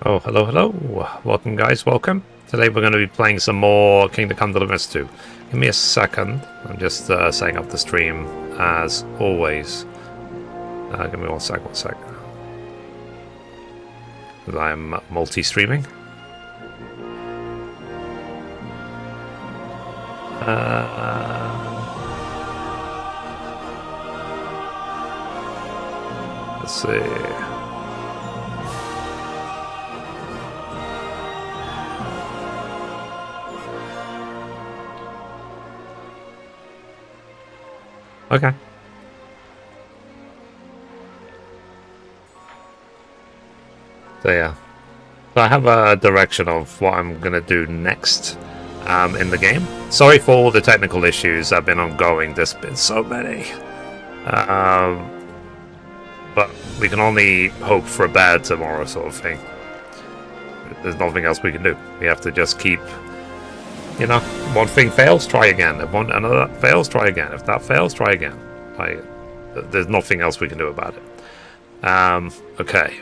Oh, hello, hello. Welcome, guys. Welcome. Today we're going to be playing some more Kingdom Come Deliverance 2. Give me a second. I'm just setting up the stream as always. Give me one sec. Because I am multi-streaming. Let's see. Okay. So yeah. So I have a direction of what I'm going to do next in the game. Sorry for all the technical issues that have been ongoing. There's been so many. But we can only hope for a bad tomorrow sort of thing. There's nothing else we can do. We have to just keep... You know, one thing fails, try again. If another fails, try again. If that fails, try again. There's nothing else we can do about it. Okay.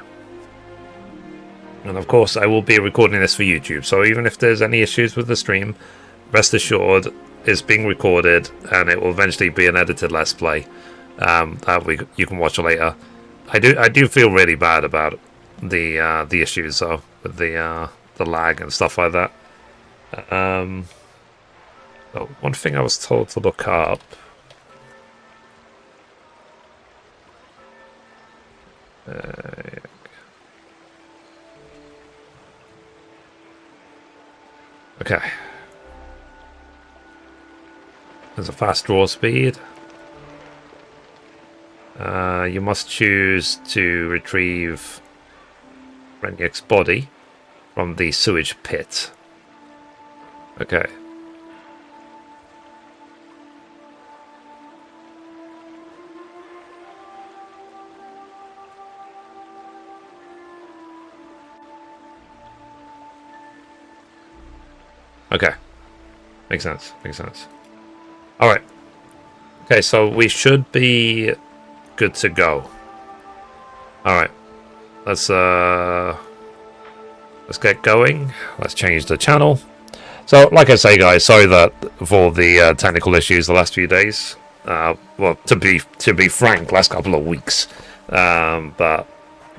And of course, I will be recording this for YouTube. So even if there's any issues with the stream, rest assured, it's being recorded, and it will eventually be an edited Let's Play that you can watch later. I do feel really bad about the issues though, with the lag and stuff like that. Oh, one thing I was told to look up. Okay. There's a fast draw speed. You must choose to retrieve Renyek's body from the sewage pit. Okay. Okay. Makes sense. Alright. Okay, so we should be good to go. Alright. Let's get going. Let's change the channel. So, like I say, guys, sorry for the technical issues the last few days. Well, to be frank, last couple of weeks. But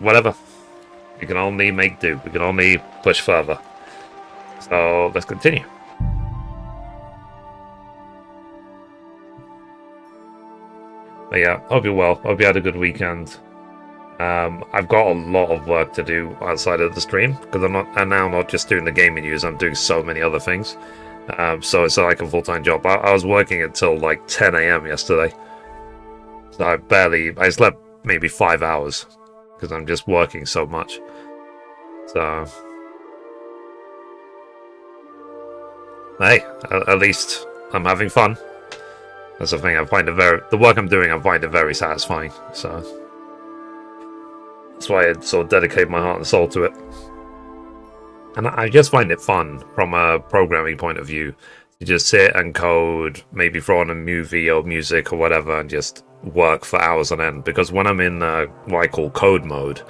whatever. We can only make do. We can only push further. So let's continue. But yeah, hope you're well. Hope you had a good weekend. I've got a lot of work to do outside of the stream because I'm now not just doing the gaming news. I'm doing so many other things. So it's like a full-time job. I was working until like 10 a.m. yesterday. So I slept maybe 5 hours because I'm just working so much. So hey, at least I'm having fun. That's the thing. The work I'm doing, I find it very satisfying. So that's why I sort of dedicate my heart and soul to it. And I just find it fun from a programming point of view to just sit and code, maybe throw on a movie or music or whatever, and just work for hours on end. Because when I'm in what I call code mode,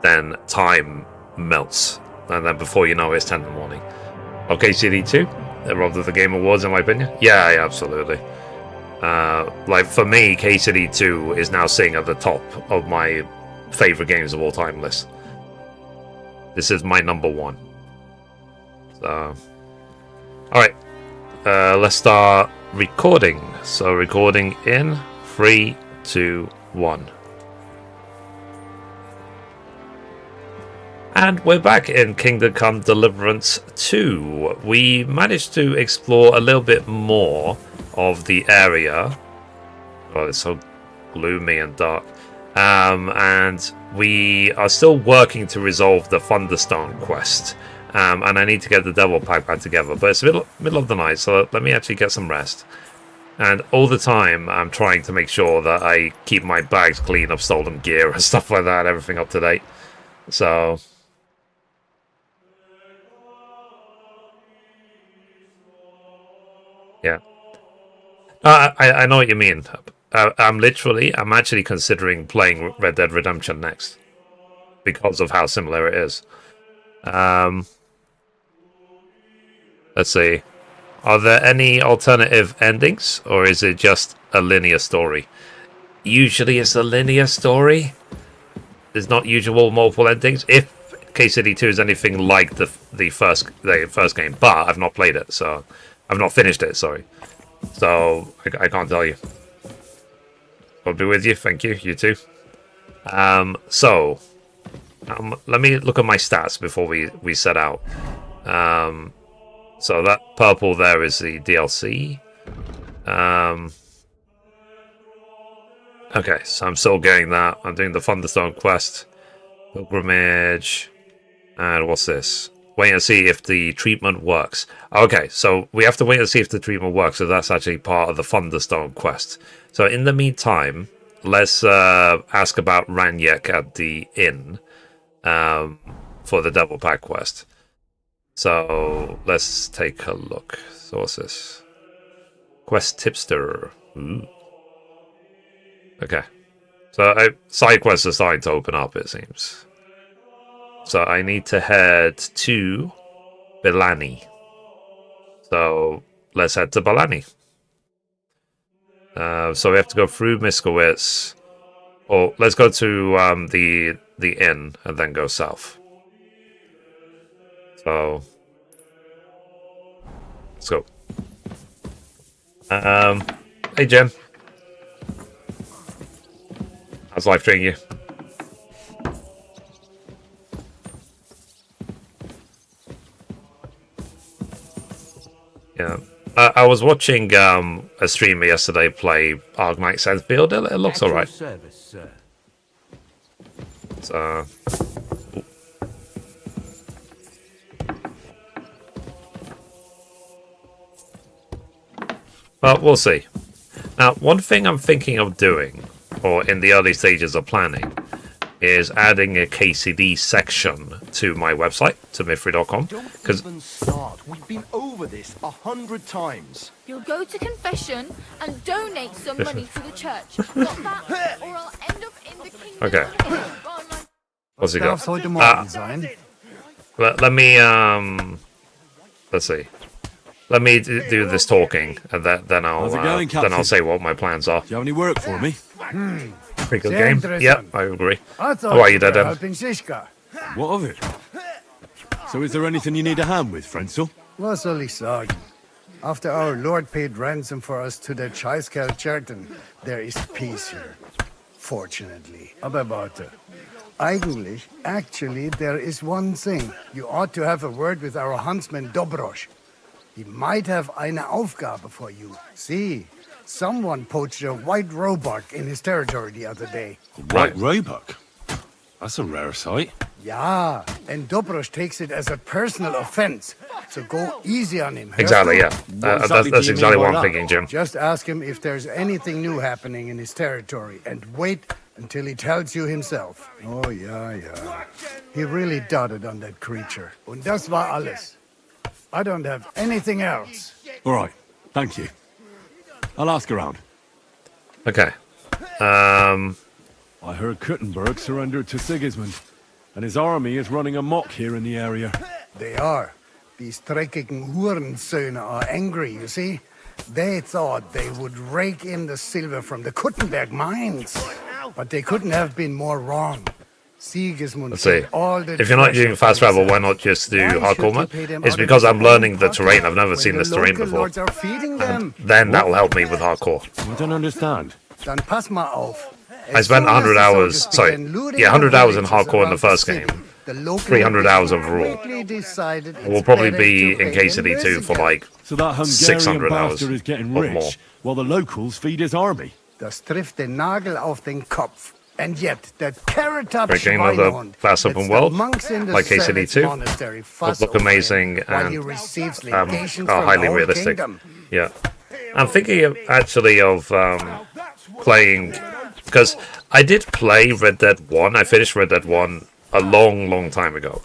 then time melts, and then before you know it, it's 10 in the morning. Okay, KCD 2. It robbed of the Game Awards, in my opinion. Yeah, absolutely. Like, for me, KCD 2 is now sitting at the top of my favorite games of all time list. This is my number one. So, alright. Let's start recording. So, recording in 3, 2, 1. And we're back in Kingdom Come Deliverance 2. We managed to explore a little bit more of the area. Oh, it's so gloomy and dark. And we are still working to resolve the Thunderstone quest. And I need to get the Devil Pack back together. But it's the middle of the night, so let me actually get some rest. And all the time, I'm trying to make sure that I keep my bags clean of stolen gear and stuff like that, everything up to date. So yeah. I know what you mean. I'm actually considering playing Red Dead Redemption next because of how similar it is. Let's see. Are there any alternative endings, or is it just a linear story? Usually it's a linear story. There's not usual multiple endings. If KCD 2 is anything like the first game, but I've not played it, so I've not finished it. Sorry, so I can't tell you. I'll be with you. Thank you. You too. Let me look at my stats before we set out. So that purple there is the DLC. Okay, so I'm still getting that. I'm doing the Thunderstone quest, pilgrimage, and what's this? Wait and see if the treatment works. Okay, so we have to wait and see if the treatment works. So that's actually part of the Thunderstone quest. So in the meantime, let's ask about Ranyek at the inn for the Devil Pack quest. So let's take a look. So what's this? Quest tipster. Ooh. Okay. So side quests are starting to open up, it seems. So I need to head to Belani. So let's head to Belani. So we have to go through Miskowitz. Or let's go to the inn and then go south. So let's go. Hey Jen. How's life treating you? Yeah. I was watching a streamer yesterday play Arknight Senfield. It looks alright. So well, we'll see. Now, one thing I'm thinking of doing, or in the early stages of planning, is adding a KCD section to my website, to mythry.com. Don't even start. We've been over this 100 times. You'll go to confession and donate some money to the church. Got that? Or I'll end up in the kingdom. Okay. What's he got? Let me let's see. Let me do this talking, and then I'll say what my plans are. Do you have any work for me? Pretty good game. Yep, I agree. How are you, Dad? What of it? So is there anything you need a hand with, Frenzel? What soll ich sagen? After our Lord paid ransom for us to the Churton, there is peace here. Fortunately. Aber warte. Actually, there is one thing. You ought to have a word with our huntsman Dobrosch. He might have eine Aufgabe for you. See, someone poached a white roebuck in his territory the other day. White roebuck? That's a rare sight. Yeah, and Dobrosch takes it as a personal offense. So go easy on him. Exactly, yeah. That's exactly what I'm thinking, Jim. Just ask him if there's anything new happening in his territory, and wait until he tells you himself. Oh, yeah. He really doted on that creature. Und das war alles. I don't have anything else. All right, thank you. I'll ask around. Okay. I heard Kuttenberg surrendered to Sigismund, and his army is running amok here in the area. They are. These dreckigen Hurensöhne are angry, you see? They thought they would rake in the silver from the Kuttenberg mines. But they couldn't have been more wrong. Sigismund. Let's see. If you're not doing fast travel, why not just do hardcore mode? It's because I'm learning the terrain. I've never seen this terrain before. And then that will help me with hardcore. I don't understand. Dann pass mal auf. I spent 100 hours, 100 hours in hardcore in the first game. 300 hours overall. We'll probably be in KCD 2 for like So that Hungarian 600 hours bastard is getting or rich, more. while the locals feed his army. Das trifft den Nagel auf den Kopf. And yet, that carrot-top Great game of the fast open world, like KCD 2. Would look amazing and are highly realistic. Yeah. I'm thinking of, actually of playing, because I did play Red Dead 1. I finished Red Dead 1 a long time ago,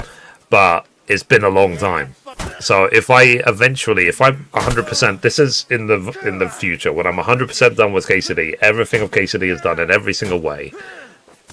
but it's been a long time. So if I'm 100%, this is in the future, when I'm 100% done with KCD, everything of KCD is done in every single way,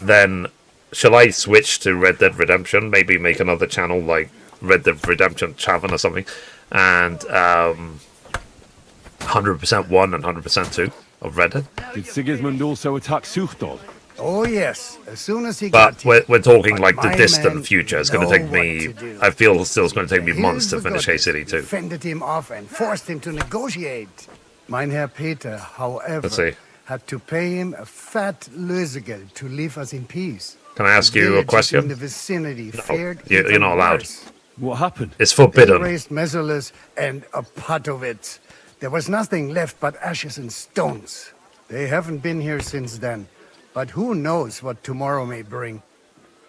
then shall I switch to Red Dead Redemption? Maybe make another channel like Red Dead Redemption Tavern or something, and 100% 1 and 100% 2 of Red Dead. Did Sigismund also attack Suchdol? Oh yes, as soon as he But got here. we're talking But like the my distant men future. It's going to know take me. what to do. I feel still it's going to take me months to Hilfe finish Gottes KCD 2. fended him off and forced him to negotiate. Mein Herr Peter, however, Let's see. had to pay him a fat lösegeld to leave us in peace. Can I ask you a Villages in question? the vicinity fared you're even not allowed. worse. What happened? It's They forbidden. raised Messerles and a pot of it. There was nothing left but ashes and stones. They haven't been here since then. But who knows what tomorrow may bring?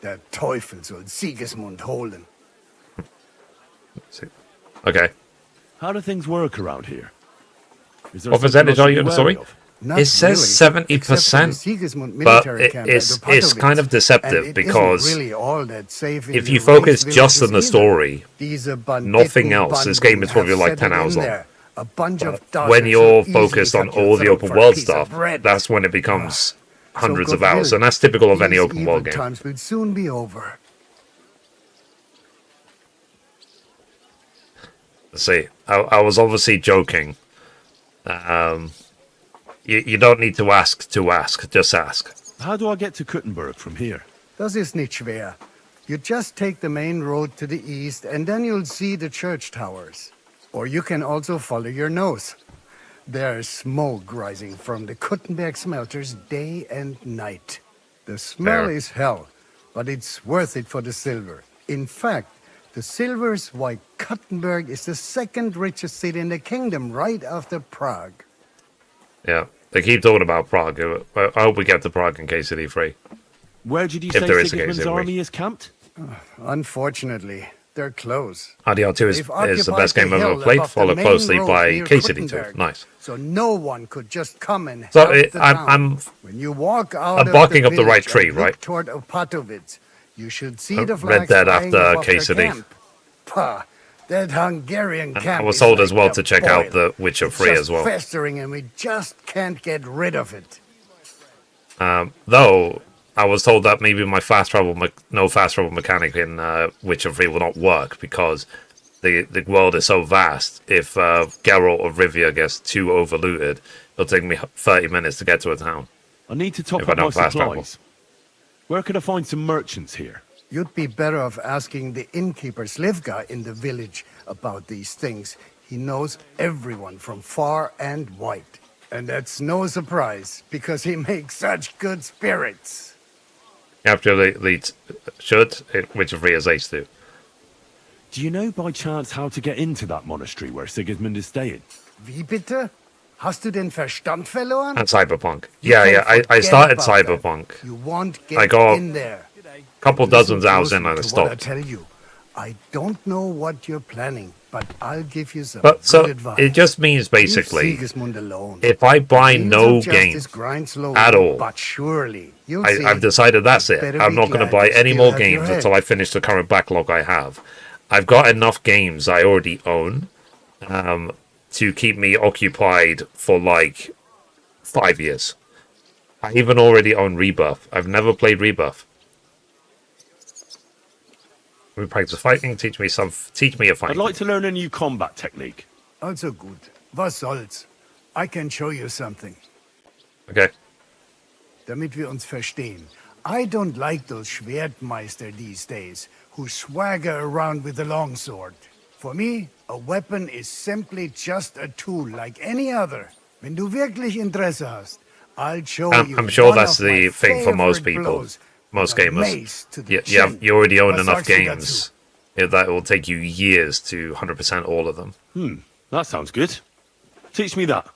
Der Teufel soll Sigismund holen. Okay. How do things work around here? Is there What something percentage I are should you in be the story? wary of? Not It says really, 70%, except for the Sigismund but military camp at it's Opatowitz. kind of deceptive And it because isn't really all that safe in if the you focus race just on the villages story, either. These banditen nothing else, this game is probably have like 10 settled hours in long. there. A bunch of when dozens you're will easily focused on cut your all the throat open for a world piece of stuff, bread. that's when it becomes hundreds So of hours. God And that's typical of willing, any these open world evil game. times will soon be over. Let's see. I was obviously joking. You don't need to ask, just ask. How do I get to Kuttenberg from here? Das ist nicht schwer. You just take the main road to the east and then you'll see the church towers. Or you can also follow your nose. There's smoke rising from the Kuttenberg smelters day and night. The smell Fair. is hell, but it's worth it for the silver. In fact, the silver's why Kuttenberg is the second richest city in the kingdom, right after Prague. Yeah. They keep talking about Prague. I hope we get to Prague in KCD 3. Where did you If say there is a Sigismund's case, anyway. army is camped? Unfortunately, they're close. RDR2 is They've the occupied best game the I've ever hill played, above the followed main closely road by near KCD2. Kuttenberg. Nice. So no one could just come and So help the town. I'm When you walk out I'm of barking the up the right village tree, and look right? toward Opatowitz, you should see Oh, the Red flags Dead flying after above their KCD. camp. Pah, that Hungarian And camp I was is told like as well a to check out boil. The Witcher It's 3 just as well. festering and we just can't get rid of it. Though I was told that maybe my no fast travel mechanic in Witcher 3 will not work because the world is so vast. If Geralt of Rivia gets too overlooted, it'll take me 30 minutes to get to a town. I need to top If I up my don't fast travel. supplies. Where can I find some merchants here? You'd be better off asking the innkeeper Slivka in the village about these things. He knows everyone from far and wide. And that's no surprise, because he makes such good spirits. After the should Witcher 3 is ace too. Do you know by chance how to get into that monastery where Sigismund is staying? Wie bitte? Hast du den Verstand verloren? And Cyberpunk. You Yeah, can yeah. I forget started about that. Cyberpunk. You won't I get got in there. Couple dozens Listen hours in closely and I to what I stopped. tell you. I don't know what you're planning, but I'll give you some But good so advice. it just means Leave basically Sigismund alone. if I buy Wheels no of game justice grind slowly, at all, but surely you'll see. I've decided that's it. better I'm be not going to glad buy you any still more have your games head. until I finish the current backlog I have. I've got enough games I already own to keep me occupied for like 5 years. I even already own Rebirth. I've never played Rebirth. We practice fighting. Teach me a I'd fighting. like to learn a new combat technique. Also gut. Was soll's? I can show you something. Okay. Damit wir uns verstehen. I don't like those Schwertmeister these days, who swagger around with a longsword. For me, a weapon is simply just a tool like any other. Wenn du wirklich Interesse hast, I'll show you. I'm sure one that's of my the thing for most favorite people. blows Most with a gamers. mace to the You chin. you already own Was enough sagst du games that will take you years to 100% all of them. That sounds good. Teach me that.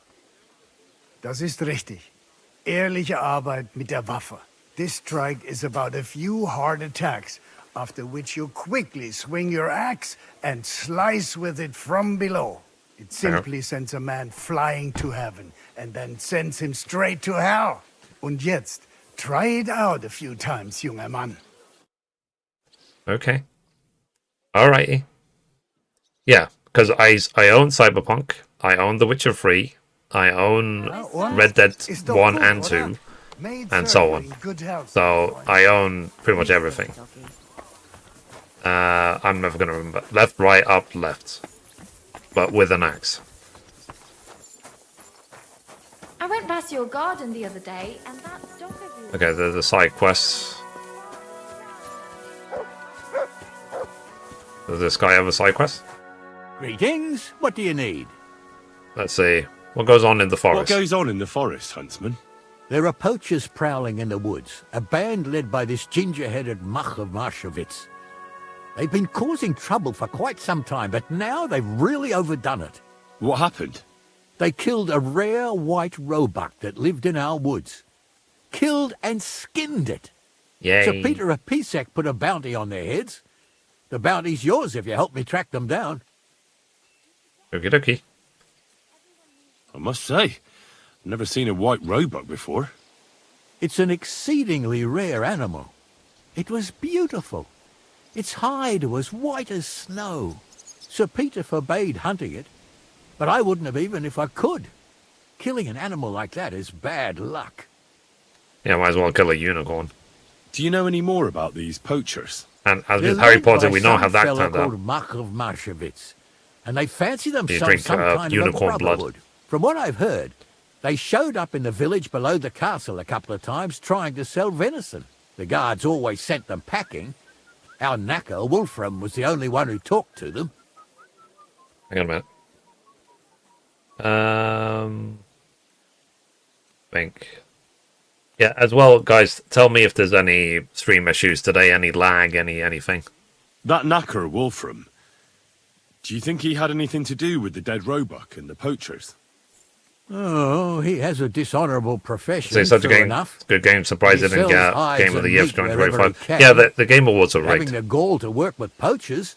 Das ist richtig. Ehrliche Arbeit mit der Waffe. This strike is about a few hard attacks, after which you quickly swing your axe and slice with it from below. It simply sends a man flying to heaven and then sends him straight to hell. Und jetzt, try it out a few times, junger Mann. Okay. Alrighty. Yeah, because I own Cyberpunk, I own The Witcher 3, I own und? Red Dead Ist doch 1 gut, and oder? 2. Made and so certain on. in good health. So I own pretty much everything. I'm never gonna remember. Left, right, up, left, but with an axe. I went past your garden the other day, and that dog of yours... Okay, there's a side quest. Does this guy have a side quest? Greetings. What do you need? Let's see. What goes on in the forest? What goes on in the forest, Huntsman? There are poachers prowling in the woods, a band led by this ginger-headed muck of Marshowitz. They've been causing trouble for quite some time, but now they've really overdone it. What happened? They killed a rare white roebuck that lived in our woods. Killed and skinned it. Yay. Sir Peter of Pisek put a bounty on their heads. The bounty's yours if you help me track them down. Okie dokie. I must say, I've never seen a white roebuck before. It's an exceedingly rare animal. It was beautiful. Its hide was white as snow. Sir Peter forbade hunting it, but I wouldn't have even if I could. Killing an animal like that is bad luck. Yeah, might as well kill a unicorn. Do you know any more about these poachers? And as They're with Harry led by Potter, we know how some that fella turned out. called Mark of Marshowitz, and they fancy You themselves drink, some kind of a unicorn blood. brotherhood. From what I've heard, they showed up in the village below the castle a couple of times trying to sell venison. The guards always sent them packing. Our knacker, Wolfram, was the only one who talked to them. Hang on a minute. Think. Yeah, as well, guys, tell me if there's any stream issues today, any lag, anything. That knacker, Wolfram. Do you think he had anything to do with the dead roebuck and the poachers? Oh, he has a dishonourable profession, So it's such a true game, enough. good game. Surprised He it didn't sells get hides Game of the and Year meat for wherever 2025. he can. Yeah, the Game Awards are Having rigged. the gall to work with poachers.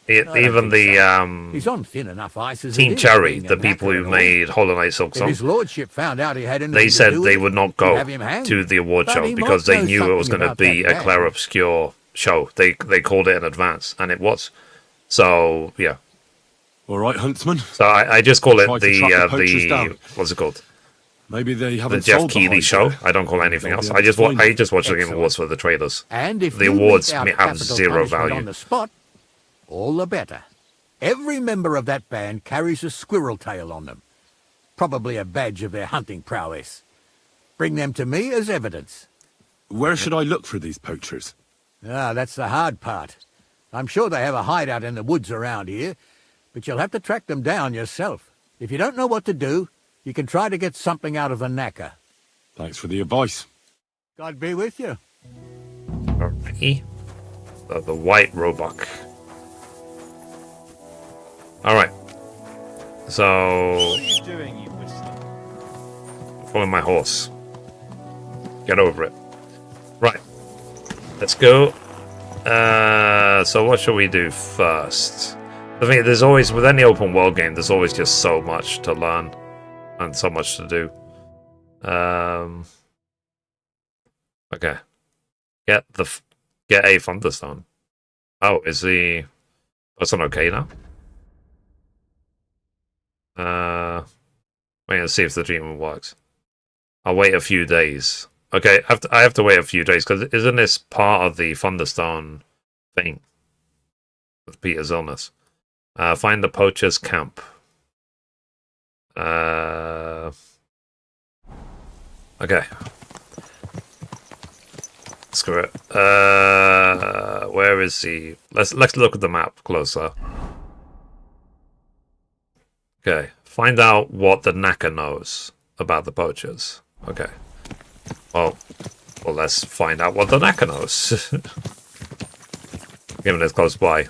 Even the He's on thin enough ice as it Team is, Cherry, being a the people knacker who and all. made Hollow Knight Silk If Song, his lordship found out he had anything they to said do with they it, would not he'd go have him hanged. to the award But show he because might they know knew it was something going to about be that a band. Claire Obscure show. They called it in advance, and it was. So yeah. All right, Huntsman. So I just call it Try to track the poachers down. what's it called? Maybe they The haven't Jeff sold the Keighley hides show. yet. I don't call it anything They'll else. be I able just to wa- find I it. just watch the Game Excellent. Awards for the trailers. And if The you awards mete out have capital zero punishment value. on the spot, all the better. Every member of that band carries a squirrel tail on them, probably a badge of their hunting prowess. Bring them to me as evidence. Where should I look for these poachers? Ah, that's the hard part. I'm sure they have a hideout in the woods around here, but you'll have to track them down yourself. If you don't know what to do, you can try to get something out of the knacker. Thanks for the advice. God be with you. Alrighty. The white roebuck. Alright. So following my horse. Get over it. Right. Let's go. So what shall we do first? I think there's always, with any open world game, there's always just so much to learn and so much to do. Okay. Get a Thunderstone. Oh, is the person okay now? Wait and see if the treatment works. I'll wait a few days. Okay, I have to wait a few days because isn't this part of the Thunderstone thing with Peter's illness? Find the poacher's camp. Okay. Screw it. Where is he? Let's look at the map closer. Okay. Find out what the knacker knows about the poachers. Okay. Well, let's find out what the knacker knows. Given it's close by.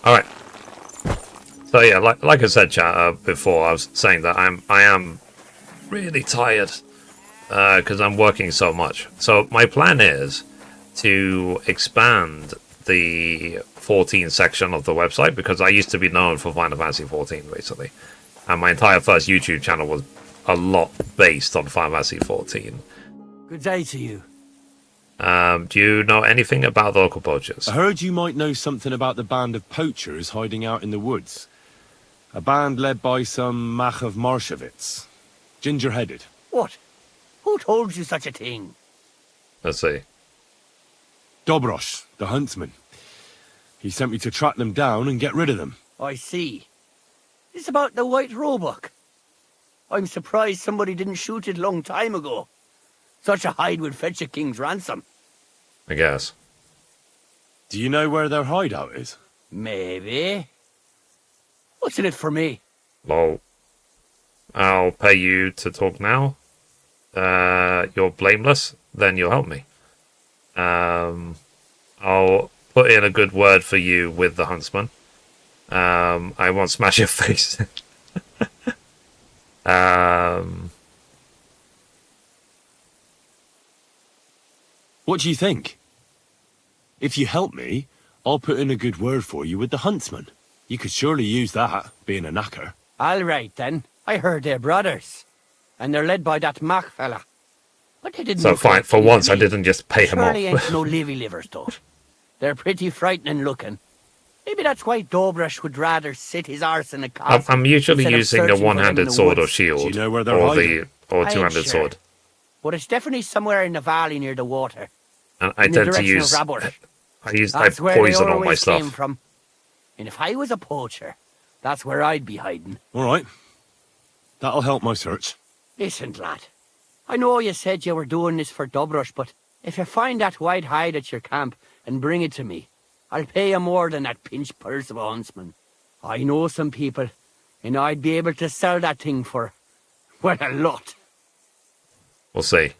Alright. So yeah, like I said, chat, before, I was saying that I am really tired because I'm working so much. So my plan is to expand the 14 section of the website because I used to be known for Final Fantasy 14 basically, and my entire first YouTube channel was a lot based on Final Fantasy 14. Good day to you. Do you know anything about the local poachers? I heard you might know something about the band of poachers hiding out in the woods. A band led by some Mach of Marshevitz. Ginger-headed. What? Who told you such a thing? Let's see. Dobrosh, the huntsman. He sent me to track them down and get rid of them. I see. It's about the white roebuck. I'm surprised somebody didn't shoot it long time ago. Such a hide would fetch a king's ransom. I guess. Do you know where their hideout is? Maybe. What's in it for me? Lol. I'll pay you to talk now. You're blameless, then you'll help me. I'll put in a good word for you with the huntsman. I won't smash your face. What do you think? If you help me, I'll put in a good word for you with the huntsman. You could surely use that, being a knacker. All right, then. I heard they're brothers. And they're led by that Mach fella. But they didn't So look fine, like for me once to I me. didn't just pay him Surely off. ain't no livy livers, though. They're pretty frightening looking. Maybe that's why Dobrosh would rather sit his arse in a castle. I'm usually instead of using a searching for them in one-handed the sword or woods. shield. Do you know where they're or hiding? or I ain't two-handed sure. sword. But it's definitely somewhere in the valley near the water. And I in the tend to direction use... of Raborsh. I That's where they poison all my always stuff. came from. And if I was a poacher, that's where I'd be hiding. All right. That'll help my search. Listen, lad. I know you said you were doing this for Dobrosh, but if you find that white hide at your camp and bring it to me, I'll pay you more than that pinch purse of a huntsman. I know some people, and I'd be able to sell that thing for, well, a lot. We'll see.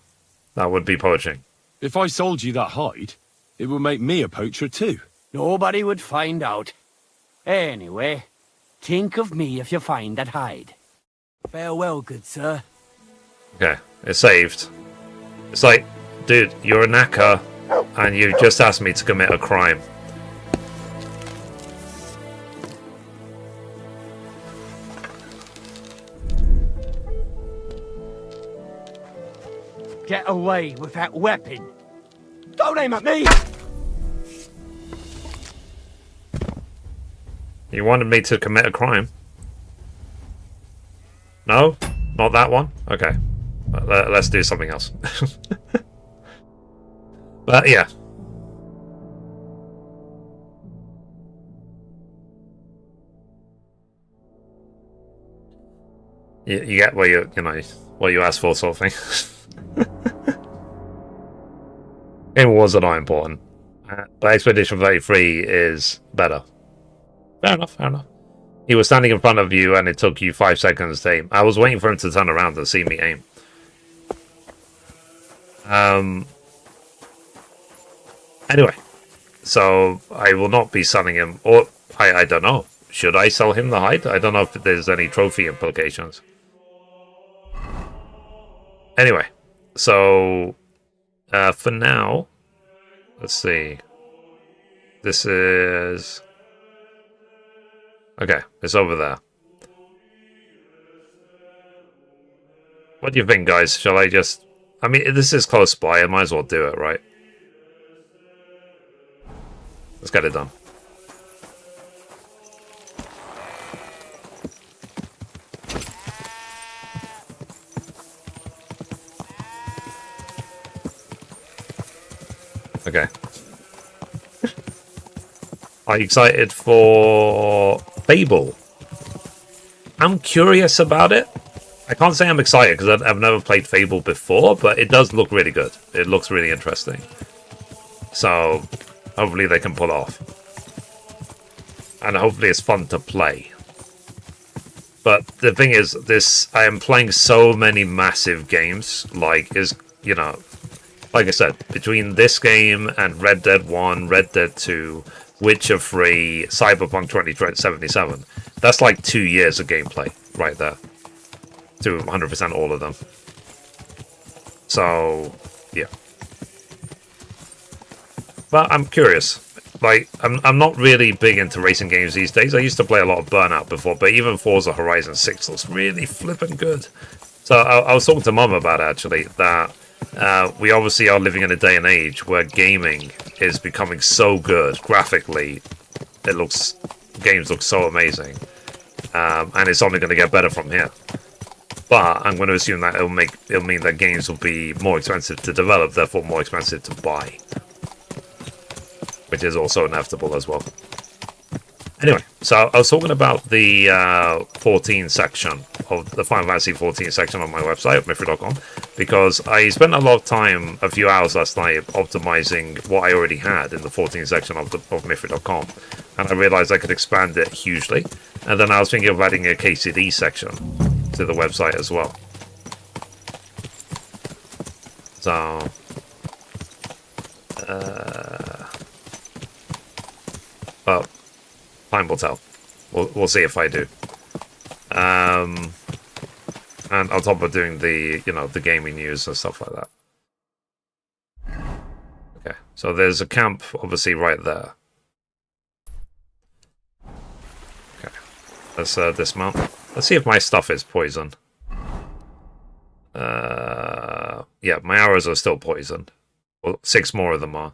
That would be poaching. If I sold you that hide, it would make me a poacher too. Nobody would find out. Anyway, think of me if you find that hide. Farewell, good sir. Okay, it's saved. It's like, dude, you're a knacker, and you just asked me to commit a crime. Get away with that weapon. Don't aim at me! You wanted me to commit a crime? No? Not that one? Okay. Let's do something else. But yeah. You get what what you asked for, sort of thing. Game Wars are not important. But Expedition 33 is better. Fair enough, fair enough. He was standing in front of you and it took you 5 seconds to aim. I was waiting for him to turn around and see me aim. Anyway, so I will not be selling him, or I don't know. Should I sell him the hide? I don't know if there's any trophy implications. Anyway, so for now, let's see. This is... Okay, it's over there. What do you think, guys? Shall I just... I mean, this is close by. I might as well do it, right? Let's get it done. Okay. Are you excited for Fable? I'm curious about it. I can't say I'm excited because I've never played Fable before, but it does look really good. It looks really interesting. So, hopefully they can pull off. And hopefully it's fun to play. But the thing is, I am playing so many massive games, like I said, between this game and Red Dead 1, Red Dead 2, Witcher 3, Cyberpunk 2077, that's like 2 years of gameplay right there. To 100% all of them. So, yeah. But I'm curious. Like, I'm not really big into racing games these days. I used to play a lot of Burnout before, but even Forza Horizon 6 looks really flippin' good. So I was talking to Mum about it, actually, that we obviously are living in a day and age where gaming is becoming so good graphically. Games look so amazing, and it's only going to get better from here. But I'm going to assume that it'll mean that games will be more expensive to develop, therefore more expensive to buy, which is also inevitable as well. Anyway, so I was talking about the 14 section of the Final Fantasy 14 section on my website at Mithra.com, because I spent a lot of time, a few hours last night, optimizing what I already had in the 14 section of Mithra.com, and I realized I could expand it hugely. And then I was thinking of adding a KCD section to the website as well. So, well, time will tell. We'll see if I do. And on top of doing the, the gaming news and stuff like that. Okay, so there's a camp obviously right there. Okay, let's dismount. Let's see if my stuff is poison. Yeah, my arrows are still poisoned. Well, 6 more of them are.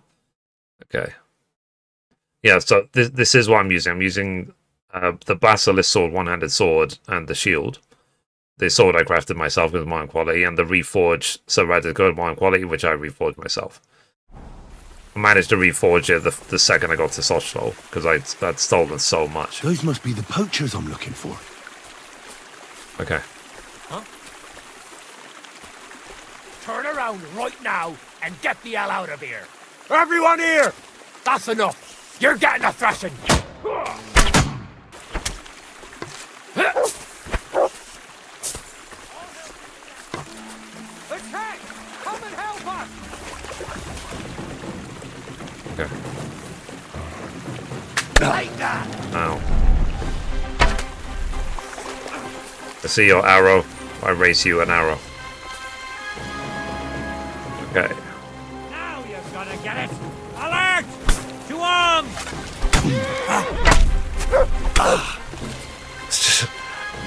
Okay. Yeah, so this is what I'm using. I'm using the Basilisk Sword, one-handed sword, and the shield. The sword I crafted myself with modern quality, and the reforged Sir Hans Capon modern quality, which I reforged myself. I managed to reforge it the second I got to Sochlo, because I'd stolen so much. Those must be the poachers I'm looking for. Okay. Huh? Turn around right now and get the hell out of here. Everyone here! That's enough. You're getting a thrashing. Attack! Come and help us! Okay. Like that! Ow. I see your arrow. I race you an arrow. Okay. Now you're gonna get it! Alert! To arms!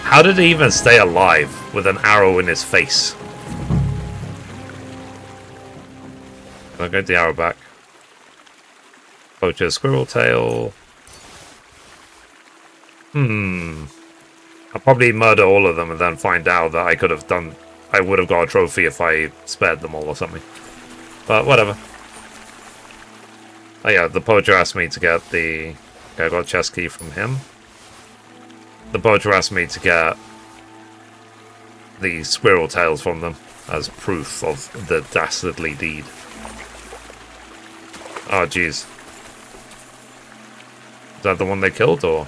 How did he even stay alive with an arrow in his face? I'll get the arrow back. Poacher squirrel tail. I'll probably murder all of them and then find out that I would have got a trophy if I spared them all or something. But whatever. Oh yeah, the poacher asked me to get the... Okay, I got a chest key from him. The poacher asked me to get the squirrel tails from them as proof of the dastardly deed. Oh jeez. Is that the one they killed, or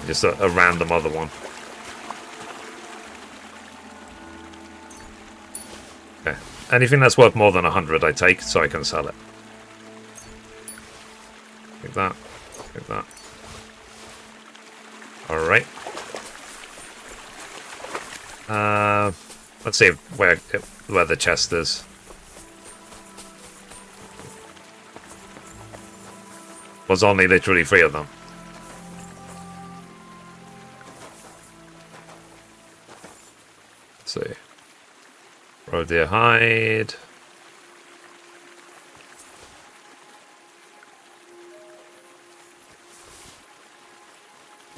just a random other one? Okay. Anything that's worth more than 100 I take, so I can sell it. Take that. Take that. Alright. Let's see where the chest is. Was only literally 3 of them. Let's see. Roe deer hide.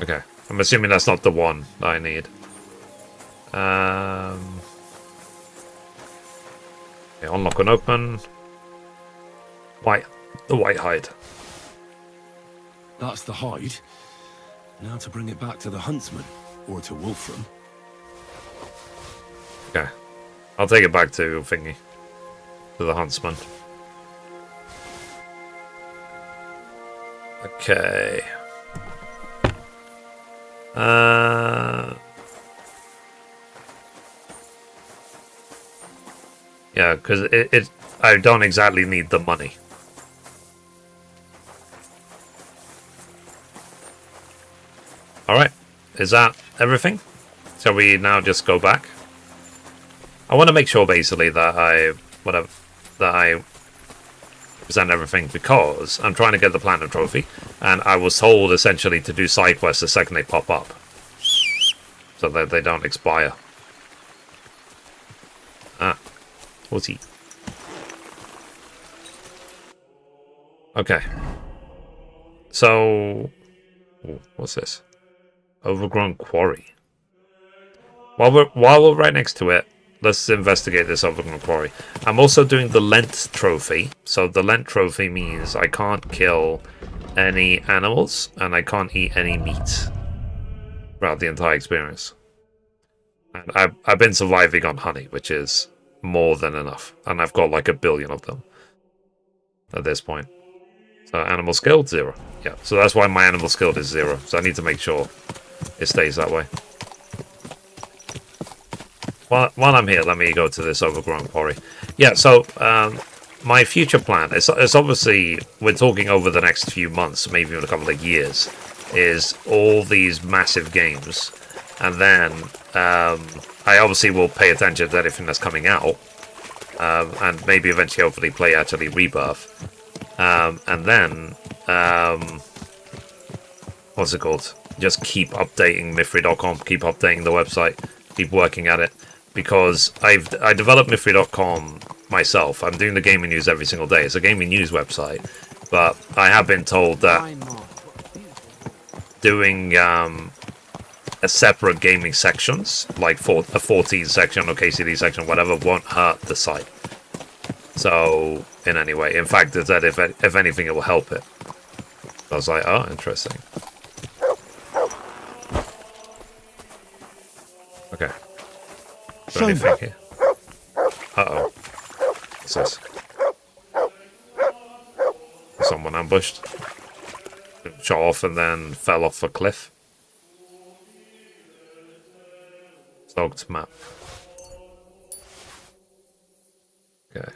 Okay, I'm assuming that's not the one that I need. Okay, unlock and open. The white hide. That's the hide. Now to bring it back to the huntsman, or to Wolfram. Okay, I'll take it back to Thingy, to the huntsman. Okay. Yeah, because I don't exactly need the money. Alright, is that everything? Shall we now just go back? I want to make sure basically that I present everything, because I'm trying to get the Platinum Trophy, and I was told essentially to do side quests the second they pop up, so that they don't expire. Horsey. Okay. So... Ooh, what's this? Overgrown quarry. While we're right next to it, let's investigate this overgrown quarry. I'm also doing the Lent trophy. So the Lent trophy means I can't kill any animals and I can't eat any meat throughout the entire experience. And I've been surviving on honey, which is more than enough. And I've got like 1 billion of them at this point. So animal skill, 0. Yeah, so that's why my animal skill is 0. So I need to make sure it stays that way. While I'm here, let me go to this overgrown quarry. Yeah, so my future plan is obviously, we're talking over the next few months, maybe even a couple of years, is all these massive games. And then I obviously will pay attention to anything that's coming out. And maybe eventually, hopefully, play actually Rebirth. And then, what's it called? Just keep updating Mythry.com, keep updating the website, keep working at it. Because I developed Mythry.com myself. I'm doing the gaming news every single day. It's a gaming news website. But I have been told that doing a separate gaming sections, like a 14 section or KCD section, whatever, won't hurt the site. So, in any way. In fact, it's that if anything, it will help it. I was like, oh, interesting. Okay. So anything here? Uh-oh. What's this? Someone ambushed. Shot off and then fell off a cliff. Soaked map. Okay.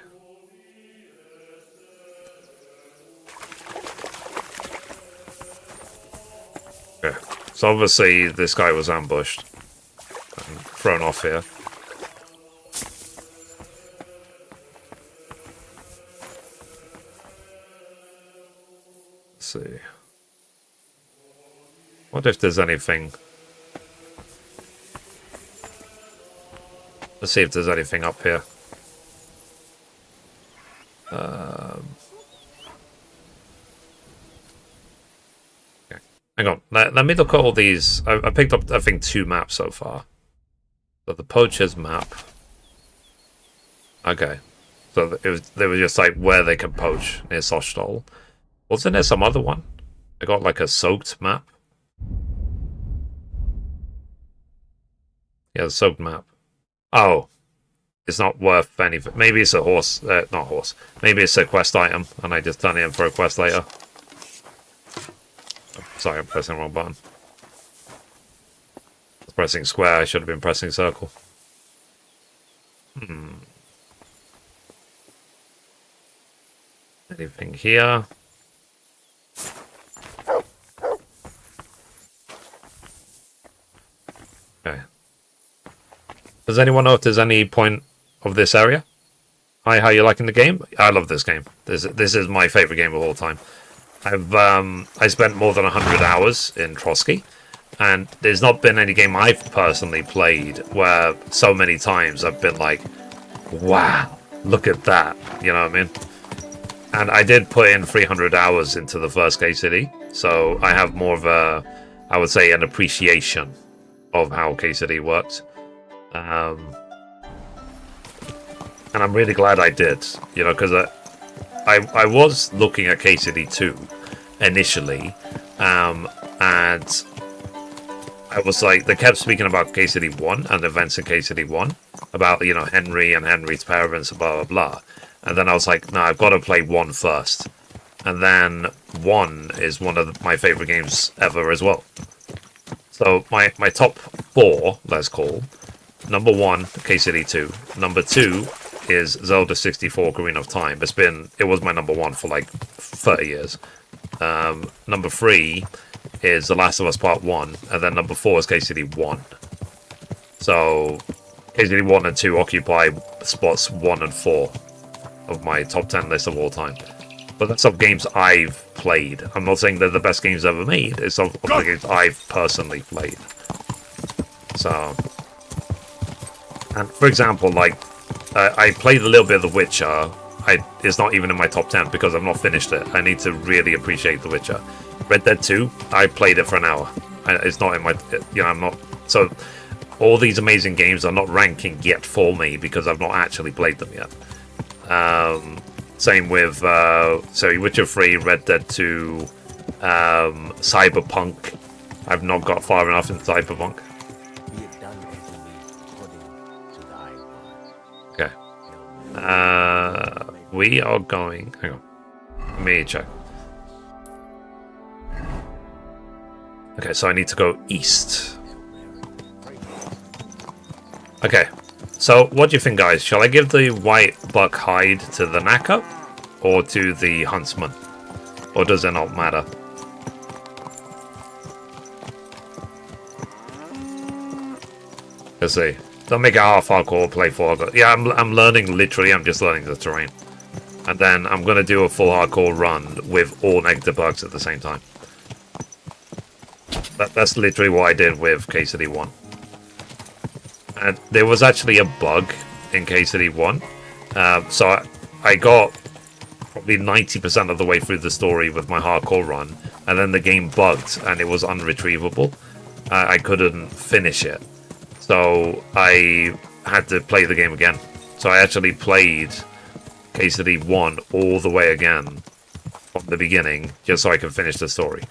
Okay. So obviously this guy was ambushed and thrown off here. Let's see. What if there's anything? Let's see if there's anything up here. Okay. Hang on. Let me look at all these. I picked up, I think, 2 maps so far. So the Poacher's map. Okay. So they were just like where they could poach near Sostol. Wasn't there some other one? I got like a soaked map. Yeah, the soaked map. Oh. It's not worth anything. Maybe it's a horse. Not horse. Maybe it's a quest item, and I just turn it in for a quest later. Oh, sorry, I'm pressing the wrong button. I was pressing square. I should have been pressing circle. Anything here? Okay. Does anyone know if there's any point of this area? Hi, how you liking the game? I love this game. This is my favorite game of all time. I spent more than 100 hours in Trosky, and there's not been any game I've personally played where so many times I've been like, wow, look at that. You know what I mean? And I did put in 300 hours into the first KCD, so I have more of a, I would say, an appreciation of how KCD works. And I'm really glad I did, you know, because I was looking at KCD 2 initially, and I was like, they kept speaking about KCD 1 and events in KCD 1, about, you know, Henry and Henry's parents and blah, blah, blah. And then I was like, no, I've got to play 1 first. And then 1 is one of my favorite games ever as well. So my top 4, let's call, number 1, KCD 2. Number 2 is Zelda 64 Ocarina of Time. It was my number 1 for like 30 years. Number 3 is The Last of Us Part 1, and then number 4 is KCD 1. So KCD 1 and 2 occupy spots 1 and 4 of my top 10 list of all time. But that's of games I've played. I'm not saying they're the best games ever made. It's of the games I've personally played. So, and for example, like, I played a little bit of The Witcher. It's not even in my top 10 because I've not finished it. I need to really appreciate The Witcher. Red Dead 2, I played it for an hour. It's not in my, I'm not, so all these amazing games are not ranking yet for me because I've not actually played them yet. Same with, Witcher 3, Red Dead 2, Cyberpunk. I've not got far enough in Cyberpunk. Okay. We are going, hang on. Let me check. Okay, so I need to go east. Okay, so what do you think, guys? Shall I give the white buck hide to the knacker or to the huntsman? Or does it not matter? Let's see. Don't make a half hardcore play for. Yeah, I'm learning literally. I'm just learning the terrain, and then I'm gonna do a full hardcore run with all negative bugs at the same time. That's literally what I did with KCD 1. And there was actually a bug in KCD 1. So I got probably 90% of the way through the story with my hardcore run, and then the game bugged and it was unretrievable. I couldn't finish it. So I had to play the game again. So I actually played KCD 1 all the way again from the beginning just so I could finish the story.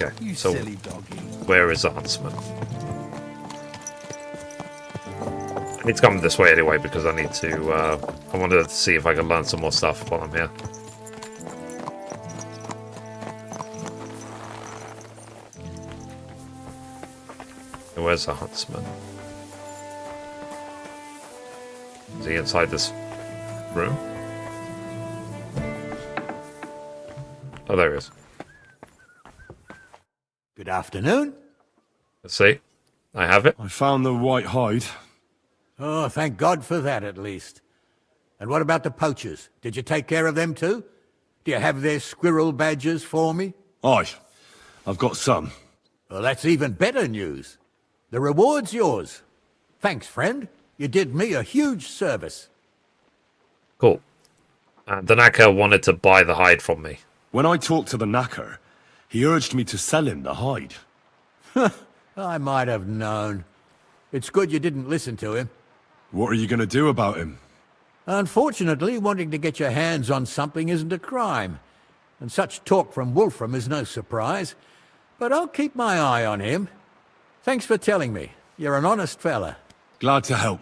Okay, You so silly doggy. where is the huntsman? I need to come this way anyway because I need to, I wanted to see if I can learn some more stuff while I'm here. Where's the huntsman? Is he inside this room? Oh, there he is. Good afternoon. Let's see. I have it. I found the white hide. Oh, thank God for that, at least. And what about the poachers? Did you take care of them too? Do you have their squirrel badges for me? Aye, I've got some. Well, that's even better news. The reward's yours. Thanks, friend. You did me a huge service. Cool. The knacker wanted to buy the hide from me. When I talked to the knacker, he urged me to sell him the hide. I might have known. It's good you didn't listen to him. What are you going to do about him? Unfortunately, wanting to get your hands on something isn't a crime. And such talk from Wolfram is no surprise. But I'll keep my eye on him. Thanks for telling me. You're an honest fella. Glad to help.